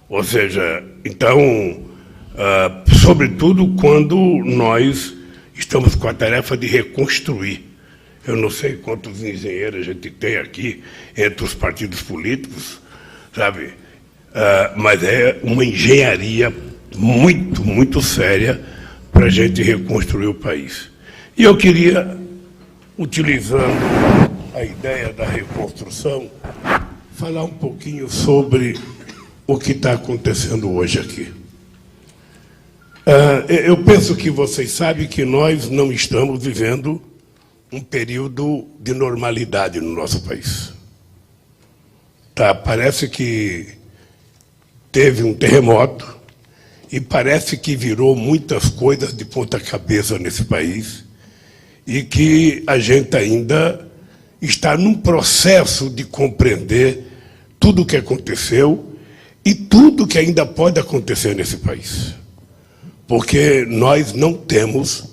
Ou seja, então, sobretudo quando nós estamos com a tarefa de reconstruir. Eu não sei quantos engenheiros a gente tem aqui entre os partidos políticos, sabe? Mas é uma engenharia muito, muito séria para a gente reconstruir o país. E eu queria, utilizando a ideia da reconstrução, falar um pouquinho sobre o que está acontecendo hoje aqui. Eu penso que vocês sabem que nós não estamos vivendo um período de normalidade no nosso país. Parece que teve um terremoto e parece que virou muitas coisas de ponta cabeça nesse país e que a gente ainda está num processo de compreender tudo o que aconteceu e tudo que ainda pode acontecer nesse país. Porque nós não temos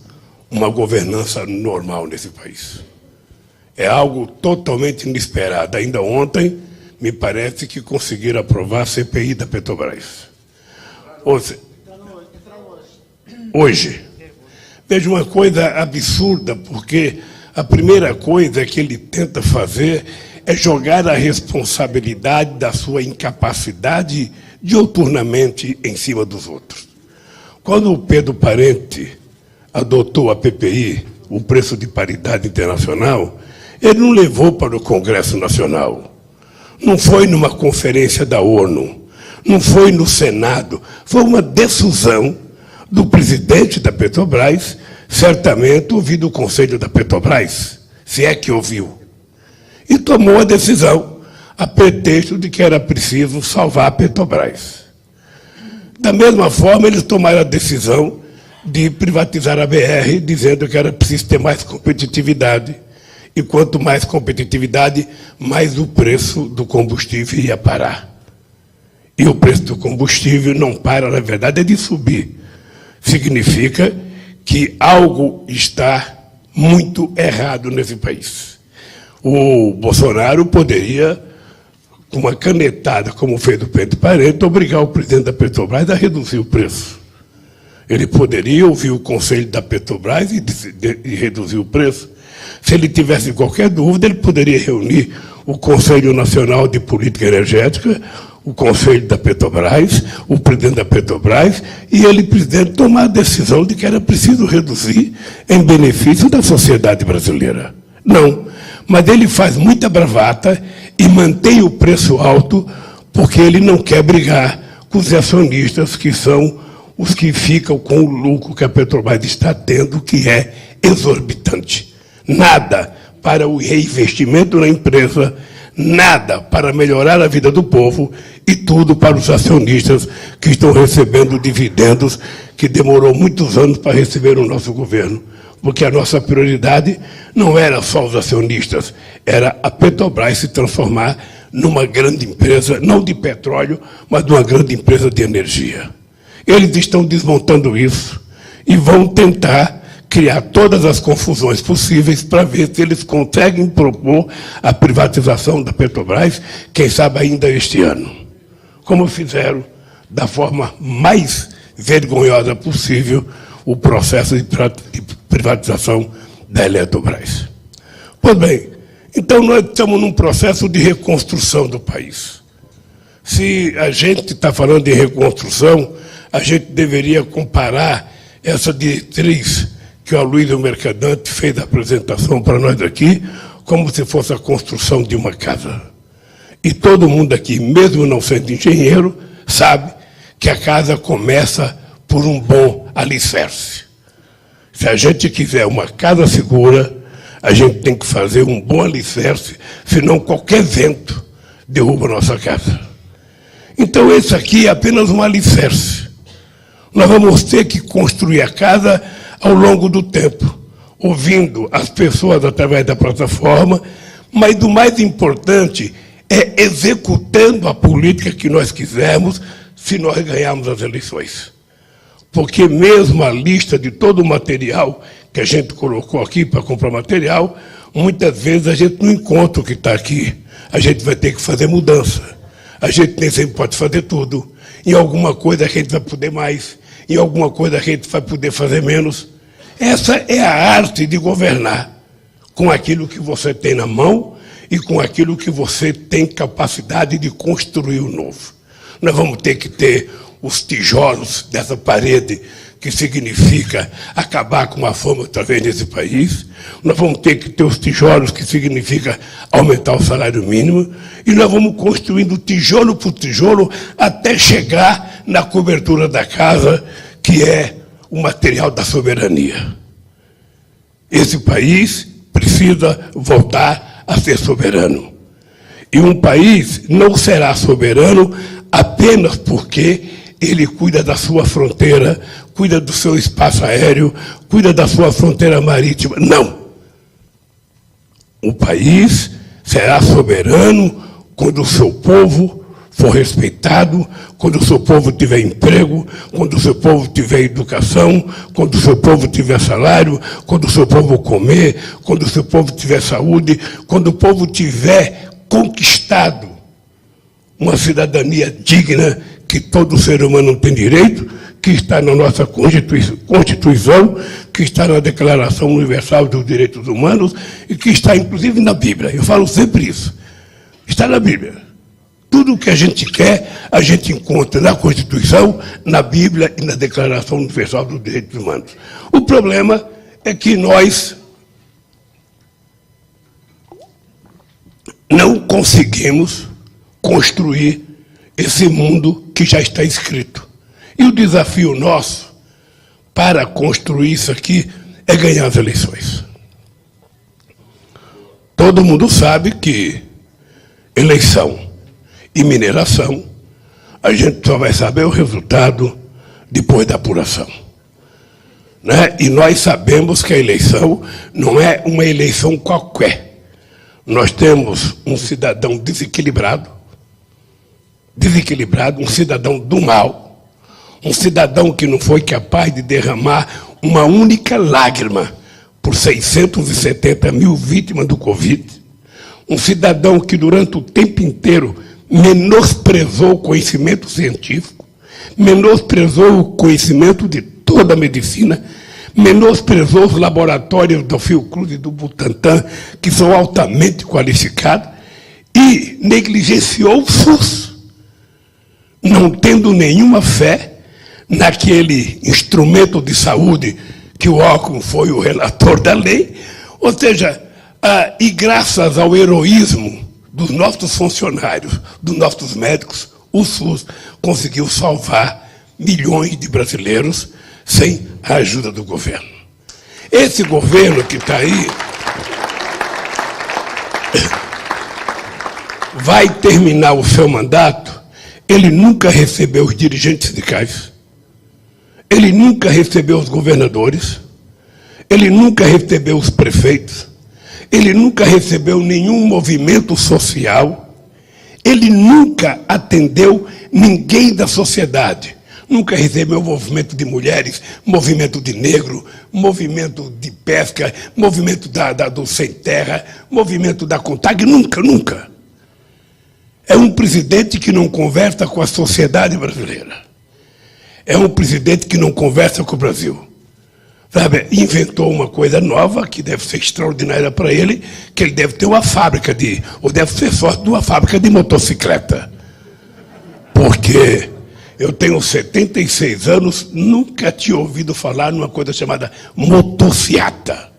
uma governança normal nesse país. É algo totalmente inesperado. Ainda ontem, me parece que conseguiram aprovar a CPI da Petrobras. Hoje. Veja, uma coisa absurda, porque a primeira coisa que ele tenta fazer é jogar a responsabilidade da sua incapacidade diuturnamente em cima dos outros. Quando o Pedro Parente adotou a PPI, o preço de paridade internacional, ele não levou para o Congresso Nacional. Não foi numa conferência da ONU, não foi no Senado, foi uma decisão do presidente da Petrobras, certamente ouvido o Conselho da Petrobras, se é que ouviu. E tomou a decisão a pretexto de que era preciso salvar a Petrobras. Da mesma forma, eles tomaram a decisão de privatizar a BR, dizendo que era preciso ter mais competitividade. E quanto mais competitividade, mais o preço do combustível ia parar. E o preço do combustível não para, na verdade, é de subir. Significa que algo está muito errado nesse país. O Bolsonaro poderia, com uma canetada, como fez o Pedro Parente, obrigar o presidente da Petrobras a reduzir o preço. Ele poderia ouvir o conselho da Petrobras e reduzir o preço. Se ele tivesse qualquer dúvida, ele poderia reunir o Conselho Nacional de Política Energética, o Conselho da Petrobras, o presidente da Petrobras, e ele, presidente, tomar a decisão de que era preciso reduzir em benefício da sociedade brasileira. Não, mas ele faz muita bravata e mantém o preço alto porque ele não quer brigar com os acionistas, que são os que ficam com o lucro que a Petrobras está tendo, que é exorbitante. Nada para o reinvestimento na empresa, nada para melhorar a vida do povo e tudo para os acionistas que estão recebendo dividendos que demorou muitos anos para receber o nosso governo. Porque a nossa prioridade não era só os acionistas, era a Petrobras se transformar numa grande empresa, não de petróleo, mas de uma grande empresa de energia. Eles estão desmontando isso e vão tentar criar todas as confusões possíveis para ver se eles conseguem propor a privatização da Petrobras, quem sabe ainda este ano. Como fizeram da forma mais vergonhosa possível o processo de privatização da Eletrobras. Pois bem, então nós estamos num processo de reconstrução do país. Se a gente está falando de reconstrução, a gente deveria comparar essa diretriz que o Aloysio Mercadante fez a apresentação para nós aqui, como se fosse a construção de uma casa. E todo mundo aqui, mesmo não sendo engenheiro, sabe que a casa começa por um bom alicerce. Se a gente quiser uma casa segura, a gente tem que fazer um bom alicerce, senão qualquer vento derruba a nossa casa. Então esse aqui é apenas um alicerce. Nós vamos ter que construir a casa ao longo do tempo, ouvindo as pessoas através da plataforma, mas o mais importante é executando a política que nós quisermos se nós ganharmos as eleições. Porque mesmo a lista de todo o material que a gente colocou aqui para comprar material, muitas vezes a gente não encontra o que está aqui. A gente vai ter que fazer mudança. A gente nem sempre pode fazer tudo. Em alguma coisa a gente vai poder mais, em alguma coisa a gente vai poder fazer menos. Essa é a arte de governar, com aquilo que você tem na mão e com aquilo que você tem capacidade de construir o novo. Nós vamos ter que ter os tijolos dessa parede, que significa acabar com a fome outra vez nesse país. Nós vamos ter que ter os tijolos, que significa aumentar o salário mínimo. E nós vamos construindo tijolo por tijolo até chegar na cobertura da casa, que é o material da soberania. Esse país precisa voltar a ser soberano. E um país não será soberano apenas porque ele cuida da sua fronteira, cuida do seu espaço aéreo, cuida da sua fronteira marítima. Não. O país será soberano quando o seu povo for respeitado, quando o seu povo tiver emprego, quando o seu povo tiver educação, quando o seu povo tiver salário, quando o seu povo comer, quando o seu povo tiver saúde, quando o povo tiver conquistado uma cidadania digna que todo ser humano tem direito, que está na nossa Constituição, que está na Declaração Universal dos Direitos Humanos e que está, inclusive, na Bíblia. Eu falo sempre isso. Está na Bíblia. Tudo o que a gente quer, a gente encontra na Constituição, na Bíblia e na Declaração Universal dos Direitos Humanos. O problema é que nós não conseguimos construir esse mundo que já está escrito. E o desafio nosso para construir isso aqui é ganhar as eleições. Todo mundo sabe que eleição e mineração, a gente só vai saber o resultado depois da apuração. Né? E nós sabemos que a eleição não é uma eleição qualquer. Nós temos um cidadão desequilibrado, um cidadão do mal, um cidadão que não foi capaz de derramar uma única lágrima por 670 mil vítimas do Covid, um cidadão que durante o tempo inteiro menosprezou o conhecimento científico, menosprezou o conhecimento de toda a medicina, menosprezou os laboratórios do Fiocruz e do Butantan, que são altamente qualificados, e negligenciou o SUS, não tendo nenhuma fé naquele instrumento de saúde que o Alckmin foi o relator da lei, ou seja, e graças ao heroísmo dos nossos funcionários, dos nossos médicos, o SUS conseguiu salvar milhões de brasileiros sem a ajuda do governo. Esse governo que está aí vai terminar o seu mandato, ele nunca recebeu os dirigentes sindicais, ele nunca recebeu os governadores, ele nunca recebeu os prefeitos, ele nunca recebeu nenhum movimento social, ele nunca atendeu ninguém da sociedade, nunca recebeu movimento de mulheres, movimento de negro, movimento de pesca, movimento do sem terra, movimento da CONTAG, nunca. É um presidente que não conversa com a sociedade brasileira. É um presidente que não conversa com o Brasil. Sabe, inventou uma coisa nova, que deve ser extraordinária para ele, que ele deve ter uma fábrica ou deve ser sócio de uma fábrica de motocicleta. Porque eu tenho 76 anos, nunca tinha ouvido falar numa coisa chamada motociata.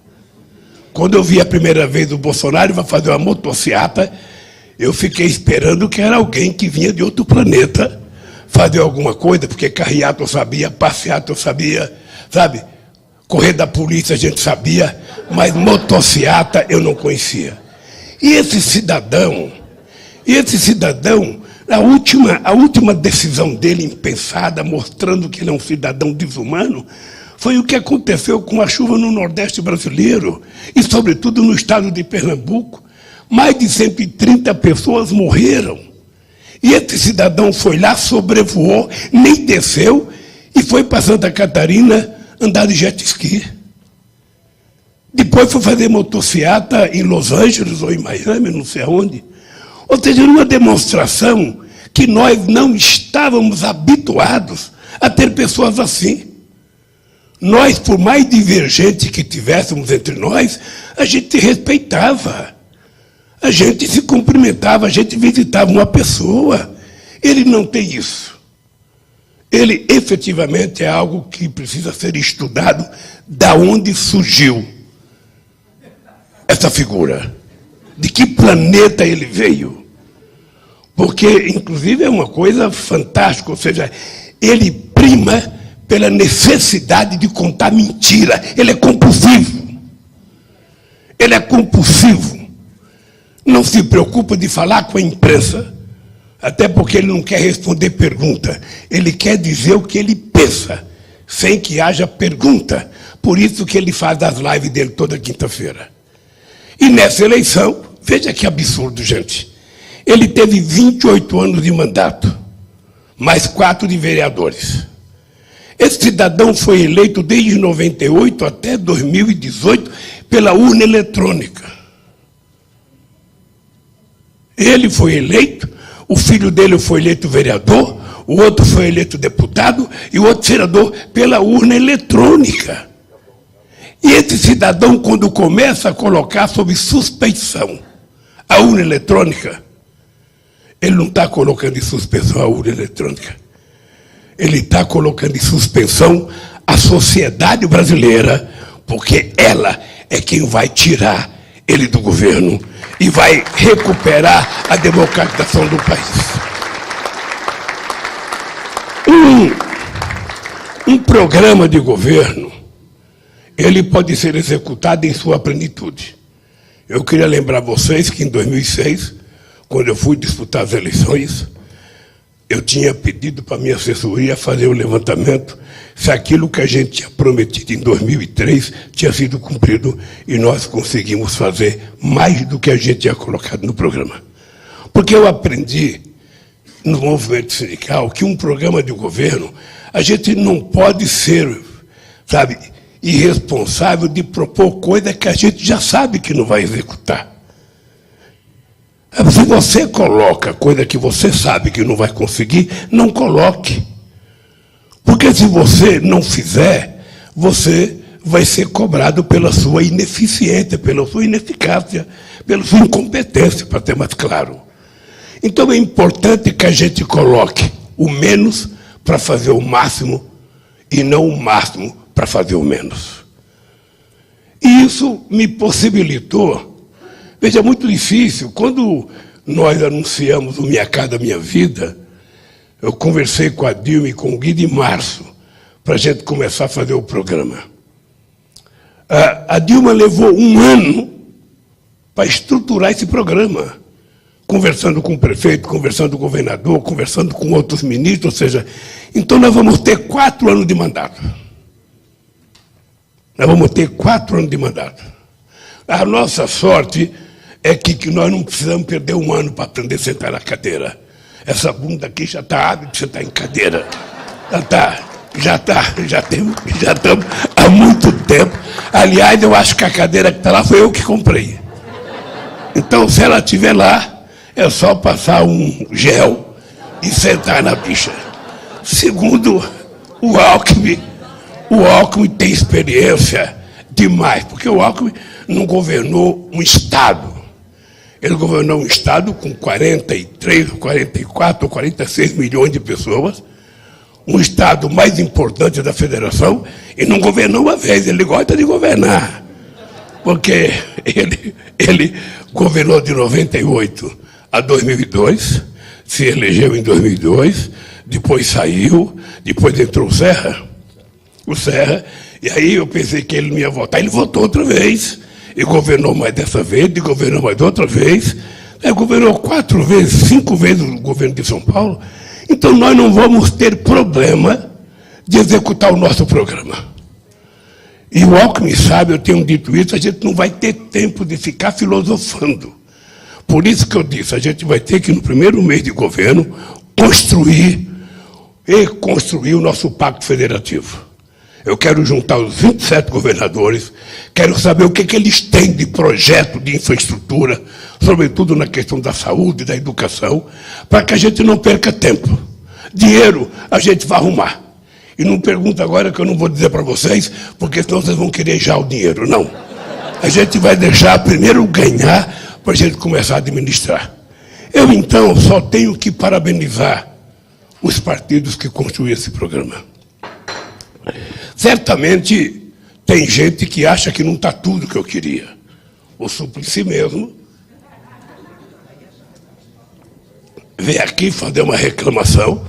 Quando eu vi a primeira vez o Bolsonaro vai fazer uma motociata, eu fiquei esperando que era alguém que vinha de outro planeta fazer alguma coisa, porque carreata eu sabia, passeata eu sabia, sabe? Correr da polícia a gente sabia, mas motociata eu não conhecia. E esse cidadão, a última decisão dele impensada, mostrando que ele é um cidadão desumano, foi o que aconteceu com a chuva no Nordeste brasileiro, e sobretudo no estado de Pernambuco. Mais de 130 pessoas morreram. E esse cidadão foi lá, sobrevoou, nem desceu, e foi para Santa Catarina andar de jet ski. Depois foi fazer motociata em Los Angeles ou em Miami, não sei aonde. Ou seja, uma demonstração que nós não estávamos habituados a ter pessoas assim. Nós, por mais divergente que tivéssemos entre nós, a gente respeitava. A gente se cumprimentava, a gente visitava uma pessoa. Ele não tem isso. Ele, efetivamente, é algo que precisa ser estudado, da onde surgiu essa figura. De que planeta ele veio. Porque, inclusive, é uma coisa fantástica, ou seja, ele prima pela necessidade de contar mentira. Ele é compulsivo. Ele é compulsivo. Não se preocupa de falar com a imprensa, até porque ele não quer responder pergunta. Ele quer dizer o que ele pensa, sem que haja pergunta. Por isso que ele faz as lives dele toda quinta-feira. E nessa eleição, veja que absurdo, gente. Ele teve 28 anos de mandato, mais 4 de vereadores. Esse cidadão foi eleito desde 98 até 2018 pela urna eletrônica. Ele foi eleito, o filho dele foi eleito vereador, o outro foi eleito deputado e o outro senador pela urna eletrônica. E esse cidadão, quando começa a colocar sob suspeição a urna eletrônica, ele não está colocando em suspensão a urna eletrônica. Ele está colocando em suspensão a sociedade brasileira, porque ela é quem vai tirar ele do governo e vai recuperar a democratização do país. Um programa de governo, ele pode ser executado em sua plenitude. Eu queria lembrar vocês que em 2006, quando eu fui disputar as eleições, eu tinha pedido para a minha assessoria fazer o levantamento se aquilo que a gente tinha prometido em 2003 tinha sido cumprido, e nós conseguimos fazer mais do que a gente tinha colocado no programa. Porque eu aprendi no movimento sindical que um programa de governo, a gente não pode ser, sabe, irresponsável de propor coisa que a gente já sabe que não vai executar. Se você coloca coisa que você sabe que não vai conseguir, não coloque. Porque se você não fizer, você vai ser cobrado pela sua ineficiência, pela sua ineficácia, pela sua incompetência, para ter mais claro. Então é importante que a gente coloque o menos para fazer o máximo e não o máximo para fazer o menos. E isso me possibilitou. Veja, é muito difícil. Quando nós anunciamos o Minha Casa Minha Vida, eu conversei com a Dilma e com o Guido em março, para a gente começar a fazer o programa. A Dilma levou um ano para estruturar esse programa, conversando com o prefeito, conversando com o governador, conversando com outros ministros, ou seja, então nós vamos ter 4 anos de mandato. Nós vamos ter 4 anos de mandato. A nossa sorte é que nós não precisamos perder um ano para aprender a sentar na cadeira. Essa bunda aqui já está hábil de sentar em cadeira. Já estamos há muito tempo. Aliás, eu acho que a cadeira que está lá foi eu que comprei. Então, se ela estiver lá, é só passar um gel e sentar na bicha. Segundo, o Alckmin tem experiência demais, porque o Alckmin não governou um Estado. Ele governou um Estado com 43, 44, 46 milhões de pessoas, um Estado mais importante da Federação, e não governou uma vez. Ele gosta de governar, porque ele governou de 98 a 2002, se elegeu em 2002, depois saiu, depois entrou o Serra, e aí eu pensei que ele não ia votar, ele votou outra vez, e governou mais dessa vez, e governou mais outra vez, governou 4 vezes, 5 vezes o governo de São Paulo. Então nós não vamos ter problema de executar o nosso programa. E o Alckmin sabe, eu tenho dito isso, a gente não vai ter tempo de ficar filosofando. Por isso que eu disse, a gente vai ter que, no primeiro mês de governo, construir o nosso pacto federativo. Eu quero juntar os 27 governadores, quero saber o que eles têm de projeto de infraestrutura, sobretudo na questão da saúde, da educação, para que a gente não perca tempo. Dinheiro a gente vai arrumar. E não pergunta agora, que eu não vou dizer para vocês, porque senão vocês vão querer já o dinheiro. Não. A gente vai deixar primeiro ganhar para a gente começar a administrar. Eu, então, só tenho que parabenizar os partidos que construíram esse programa. Certamente tem gente que acha que não está tudo que eu queria. O Suplicy mesmo veio aqui fazer uma reclamação.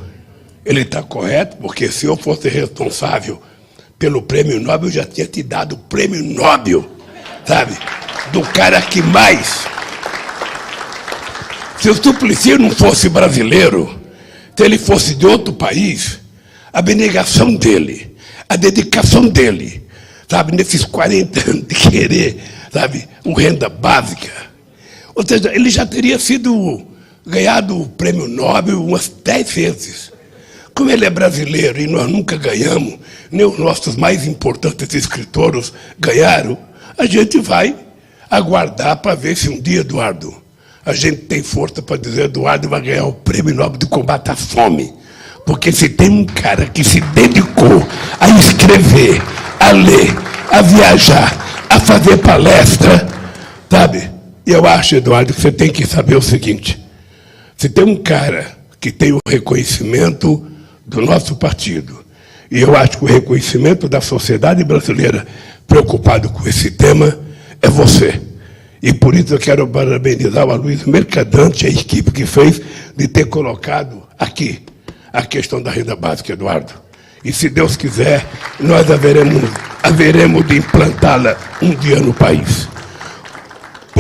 Ele está correto, porque se eu fosse responsável pelo prêmio Nobel, eu já tinha te dado o prêmio Nobel, sabe? Do cara que mais. Se o Suplicy não fosse brasileiro, se ele fosse de outro país, a abnegação dele, a dedicação dele, sabe, nesses 40 anos de querer, sabe, uma renda básica. Ou seja, ele já teria ganhado o prêmio Nobel umas 10 vezes. Como ele é brasileiro e nós nunca ganhamos, nem os nossos mais importantes escritores ganharam, a gente vai aguardar para ver se um dia, Eduardo, a gente tem força para dizer: Eduardo vai ganhar o prêmio Nobel de combate à fome. Porque se tem um cara que se dedicou a escrever, a ler, a viajar, a fazer palestra, sabe? Eu acho, Eduardo, que você tem que saber o seguinte: se tem um cara que tem o reconhecimento do nosso partido, e eu acho que o reconhecimento da sociedade brasileira preocupado com esse tema, é você. E por isso eu quero parabenizar o Aloysio Mercadante, a equipe que fez, de ter colocado aqui a questão da renda básica, Eduardo. E se Deus quiser, nós haveremos de implantá-la um dia no país.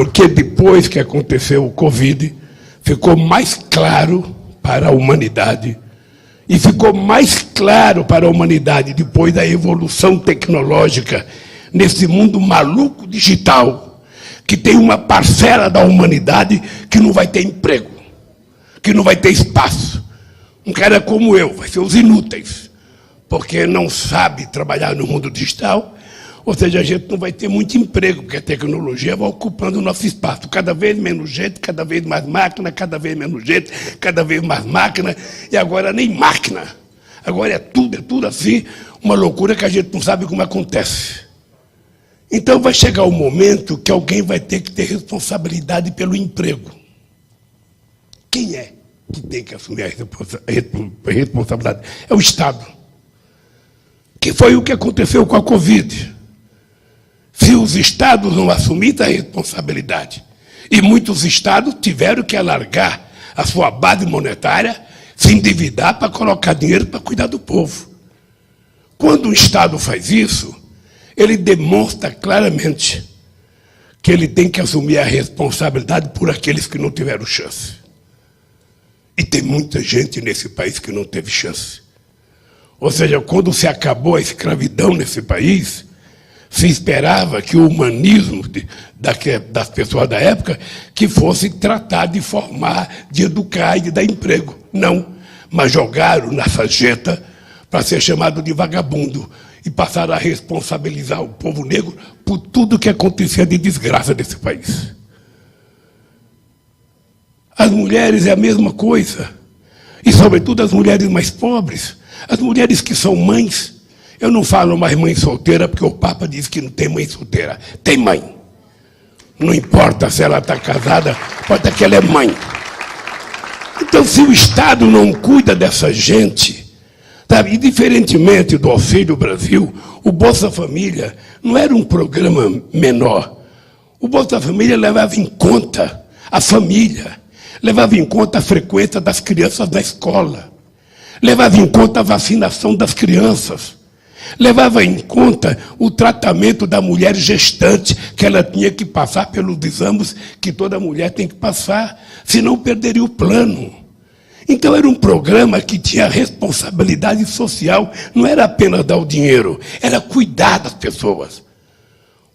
porque depois que aconteceu o Covid, ficou mais claro para a humanidade, e ficou mais claro para a humanidade depois da evolução tecnológica, nesse mundo maluco digital, que tem uma parcela da humanidade que não vai ter emprego, que não vai ter espaço. Um cara como eu, vai ser os inúteis, porque não sabe trabalhar no mundo digital, ou seja, a gente não vai ter muito emprego, porque a tecnologia vai ocupando o nosso espaço. Cada vez menos gente, cada vez mais máquina, cada vez menos gente, cada vez mais máquina, e agora nem máquina. Agora é tudo assim, uma loucura que a gente não sabe como acontece. Então vai chegar o momento que alguém vai ter que ter responsabilidade pelo emprego. Quem é que tem que assumir a responsabilidade? É o Estado. Que foi o que aconteceu com a Covid. Se os estados não assumirem a responsabilidade, e muitos estados tiveram que alargar a sua base monetária, se endividar para colocar dinheiro para cuidar do povo. Quando um estado faz isso, ele demonstra claramente que ele tem que assumir a responsabilidade por aqueles que não tiveram chance. E tem muita gente nesse país que não teve chance. Ou seja, quando se acabou a escravidão nesse país, se esperava que o humanismo das pessoas da época que fosse tratar de formar, de educar e de dar emprego. Não, mas jogaram na sarjeta para ser chamado de vagabundo e passaram a responsabilizar o povo negro por tudo que acontecia de desgraça desse país. As mulheres é a mesma coisa, e sobretudo as mulheres mais pobres, as mulheres que são mães. Eu não falo mais mãe solteira, porque o Papa diz que não tem mãe solteira. Tem mãe. Não importa se ela está casada, importa que ela é mãe. Então, se o Estado não cuida dessa gente, sabe, e diferentemente do Auxílio Brasil, o Bolsa Família não era um programa menor. O Bolsa Família levava em conta a família, levava em conta a frequência das crianças na escola, levava em conta a vacinação das crianças, levava em conta o tratamento da mulher gestante, que ela tinha que passar pelos exames que toda mulher tem que passar, senão perderia o plano. Então era um programa que tinha responsabilidade social, não era apenas dar o dinheiro, era cuidar das pessoas.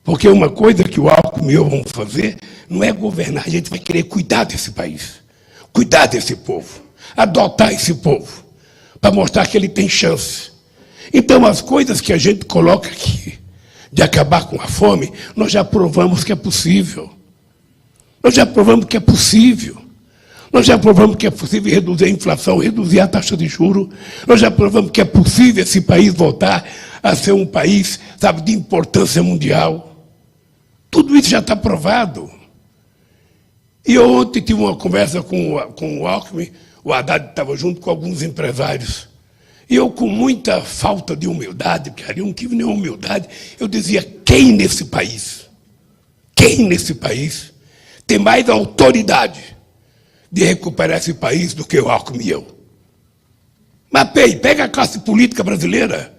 Porque uma coisa que o Alckmin e eu vamos fazer não é governar, a gente vai querer cuidar desse país, cuidar desse povo, adotar esse povo, para mostrar que ele tem chance. Então, as coisas que a gente coloca aqui, de acabar com a fome, nós já provamos que é possível. Nós já provamos que é possível. Nós já provamos que é possível reduzir a inflação, reduzir a taxa de juros. Nós já provamos que é possível esse país voltar a ser um país, sabe, de importância mundial. Tudo isso já está provado. E eu ontem tive uma conversa com o Alckmin, o Haddad estava junto com alguns empresários. E eu, com muita falta de humildade, porque eu não tive nenhuma humildade, eu dizia, quem nesse país tem mais autoridade de recuperar esse país do que o Alckmin e eu? Mapeie, pega a classe política brasileira,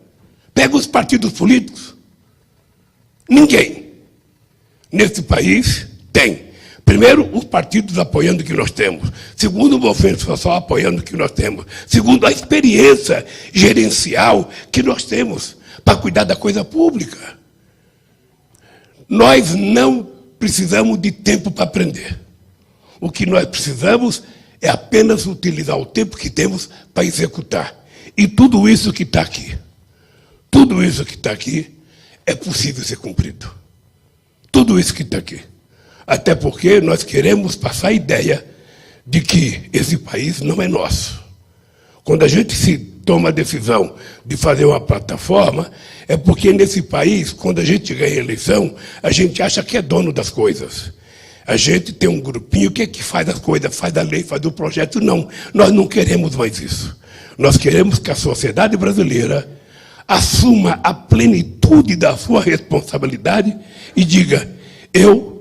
pega os partidos políticos. Ninguém nesse país tem. Primeiro, os partidos apoiando o que nós temos. Segundo, o movimento social apoiando o que nós temos. Segundo, a experiência gerencial que nós temos para cuidar da coisa pública. Nós não precisamos de tempo para aprender. O que nós precisamos é apenas utilizar o tempo que temos para executar. E tudo isso que está aqui, é possível ser cumprido. Tudo isso que está aqui. Até porque nós queremos passar a ideia de que esse país não é nosso. Quando a gente se toma a decisão de fazer uma plataforma, é porque nesse país, quando a gente ganha a eleição, a gente acha que é dono das coisas. A gente tem um grupinho que faz as coisas, faz a lei, faz o projeto. Não, nós não queremos mais isso. Nós queremos que a sociedade brasileira assuma a plenitude da sua responsabilidade e diga, eu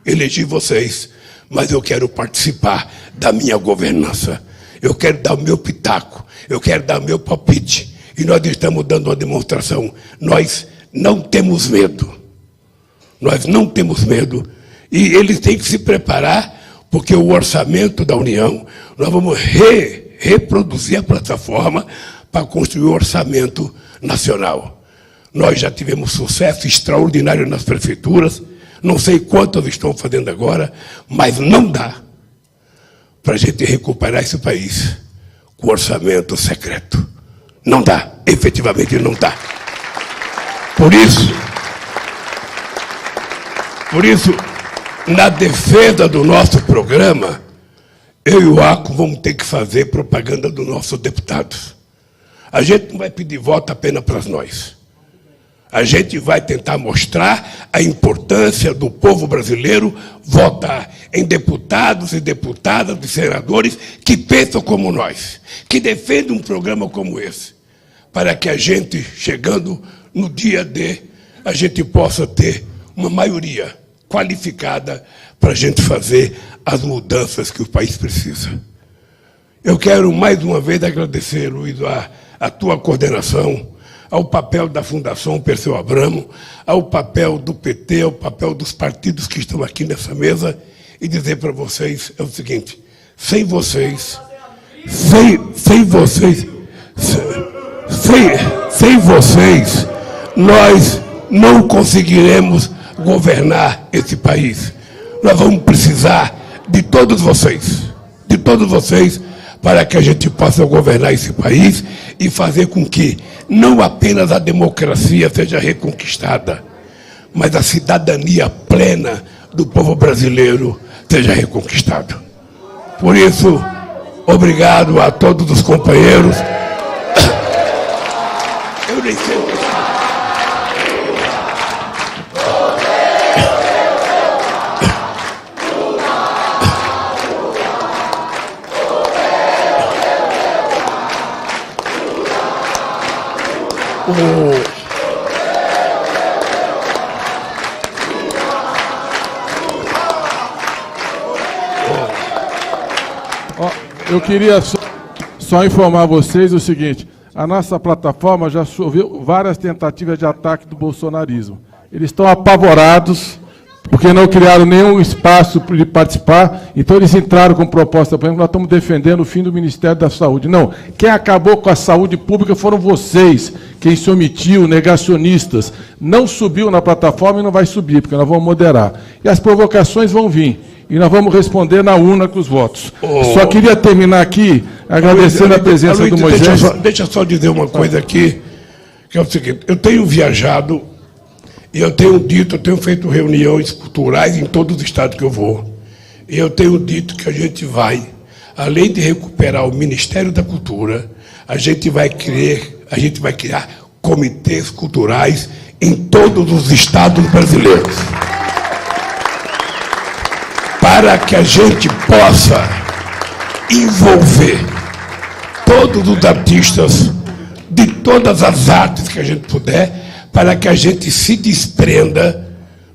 elegi vocês, mas eu quero participar da minha governança. Eu quero dar o meu pitaco, eu quero dar o meu palpite. E nós estamos dando uma demonstração. Nós não temos medo. Nós não temos medo. E eles têm que se preparar, porque o orçamento da União, nós vamos reproduzir a plataforma para construir o orçamento nacional. Nós já tivemos sucesso extraordinário nas prefeituras, não sei quantas estão fazendo agora, mas não dá para a gente recuperar esse país com orçamento secreto. Não dá, efetivamente não dá. Por isso, na defesa do nosso programa, eu e o Aco vamos ter que fazer propaganda dos nossos deputados. A gente não vai pedir voto apenas para nós. A gente vai tentar mostrar a importância do povo brasileiro votar em deputados e deputadas e senadores que pensam como nós, que defendem um programa como esse, para que a gente, chegando no dia D, a gente possa ter uma maioria qualificada para a gente fazer as mudanças que o país precisa. Eu quero mais uma vez agradecer, Luiz, a tua coordenação, ao papel da Fundação Perseu Abramo, ao papel do PT, ao papel dos partidos que estão aqui nessa mesa, e dizer para vocês é o seguinte: sem vocês, nós não conseguiremos governar esse país. Nós vamos precisar de todos vocês, para que a gente possa governar esse país e fazer com que não apenas a democracia seja reconquistada, mas a cidadania plena do povo brasileiro seja reconquistada. Por isso, obrigado a todos os companheiros. Eu nem sei. Eu queria só informar vocês o seguinte: a nossa plataforma já sofreu várias tentativas de ataque do bolsonarismo. Eles estão apavorados, porque não criaram nenhum espaço de participar, então eles entraram com proposta, por exemplo, nós estamos defendendo o fim do Ministério da Saúde. Não, quem acabou com a saúde pública foram vocês, quem se omitiu, negacionistas. Não subiu na plataforma e não vai subir, porque nós vamos moderar. E as provocações vão vir, e nós vamos responder na urna com os votos. Só queria terminar aqui, agradecendo a presença do Moisés. Deixa só dizer uma coisa aqui, que é o seguinte: eu tenho viajado, e eu tenho feito reuniões culturais em todos os estados que eu vou. E eu tenho dito que a gente vai, além de recuperar o Ministério da Cultura, a gente vai criar comitês culturais em todos os estados brasileiros, para que a gente possa envolver todos os artistas de todas as artes que a gente puder, para que a gente se desprenda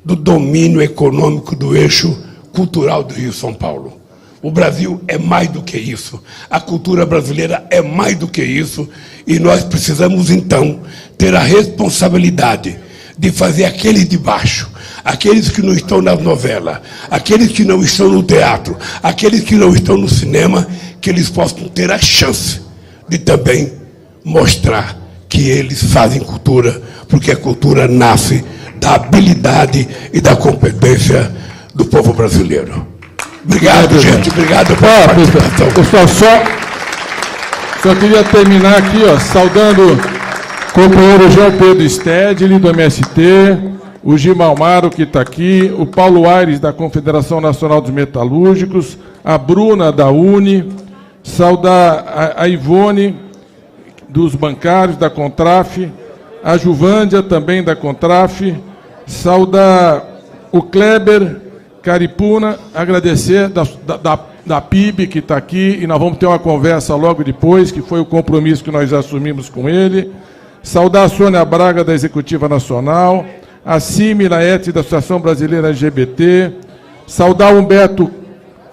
do domínio econômico do eixo cultural do Rio-São Paulo. O Brasil é mais do que isso. A cultura brasileira é mais do que isso. E nós precisamos, então, ter a responsabilidade de fazer aqueles de baixo, aqueles que não estão nas novelas, aqueles que não estão no teatro, aqueles que não estão no cinema, que eles possam ter a chance de também mostrar que eles fazem cultura, porque a cultura nasce da habilidade e da competência do povo brasileiro. Obrigado, gente. Obrigado pela participação. Pessoal, só queria terminar aqui, saudando o companheiro João Pedro Stedley, do MST, o Gimalmaro, que está aqui, o Paulo Aires, da Confederação Nacional dos Metalúrgicos, a Bruna, da UNE, saudar a Ivone, dos bancários, da Contraf, a Juvândia, também da Contraf, saudar o Kleber Caripuna, agradecer da PIB, que está aqui, e nós vamos ter uma conversa logo depois, que foi o compromisso que nós assumimos com ele, saudar a Sônia Braga, da Executiva Nacional, a Cime Laete, da Associação Brasileira LGBT, saudar o Humberto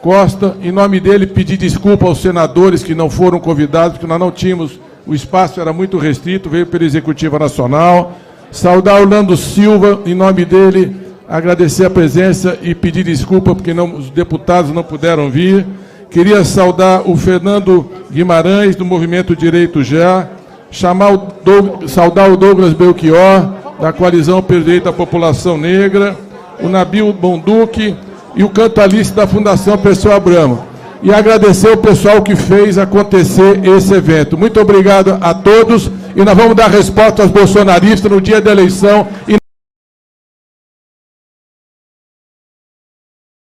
Costa, em nome dele pedir desculpa aos senadores que não foram convidados, porque nós não tínhamos, o espaço era muito restrito, veio pela Executiva Nacional, saudar o Orlando Silva, em nome dele, agradecer a presença e pedir desculpa porque os deputados não puderam vir. Queria saudar o Fernando Guimarães, do Movimento Direito Já, saudar o Douglas Belchior, da Coalizão pelo Direito da População Negra, o Nabil Bonduque e o Cantalice da Fundação Pessoa Abramo. E agradecer o pessoal que fez acontecer esse evento. Muito obrigado a todos e nós vamos dar resposta aos bolsonaristas no dia da eleição.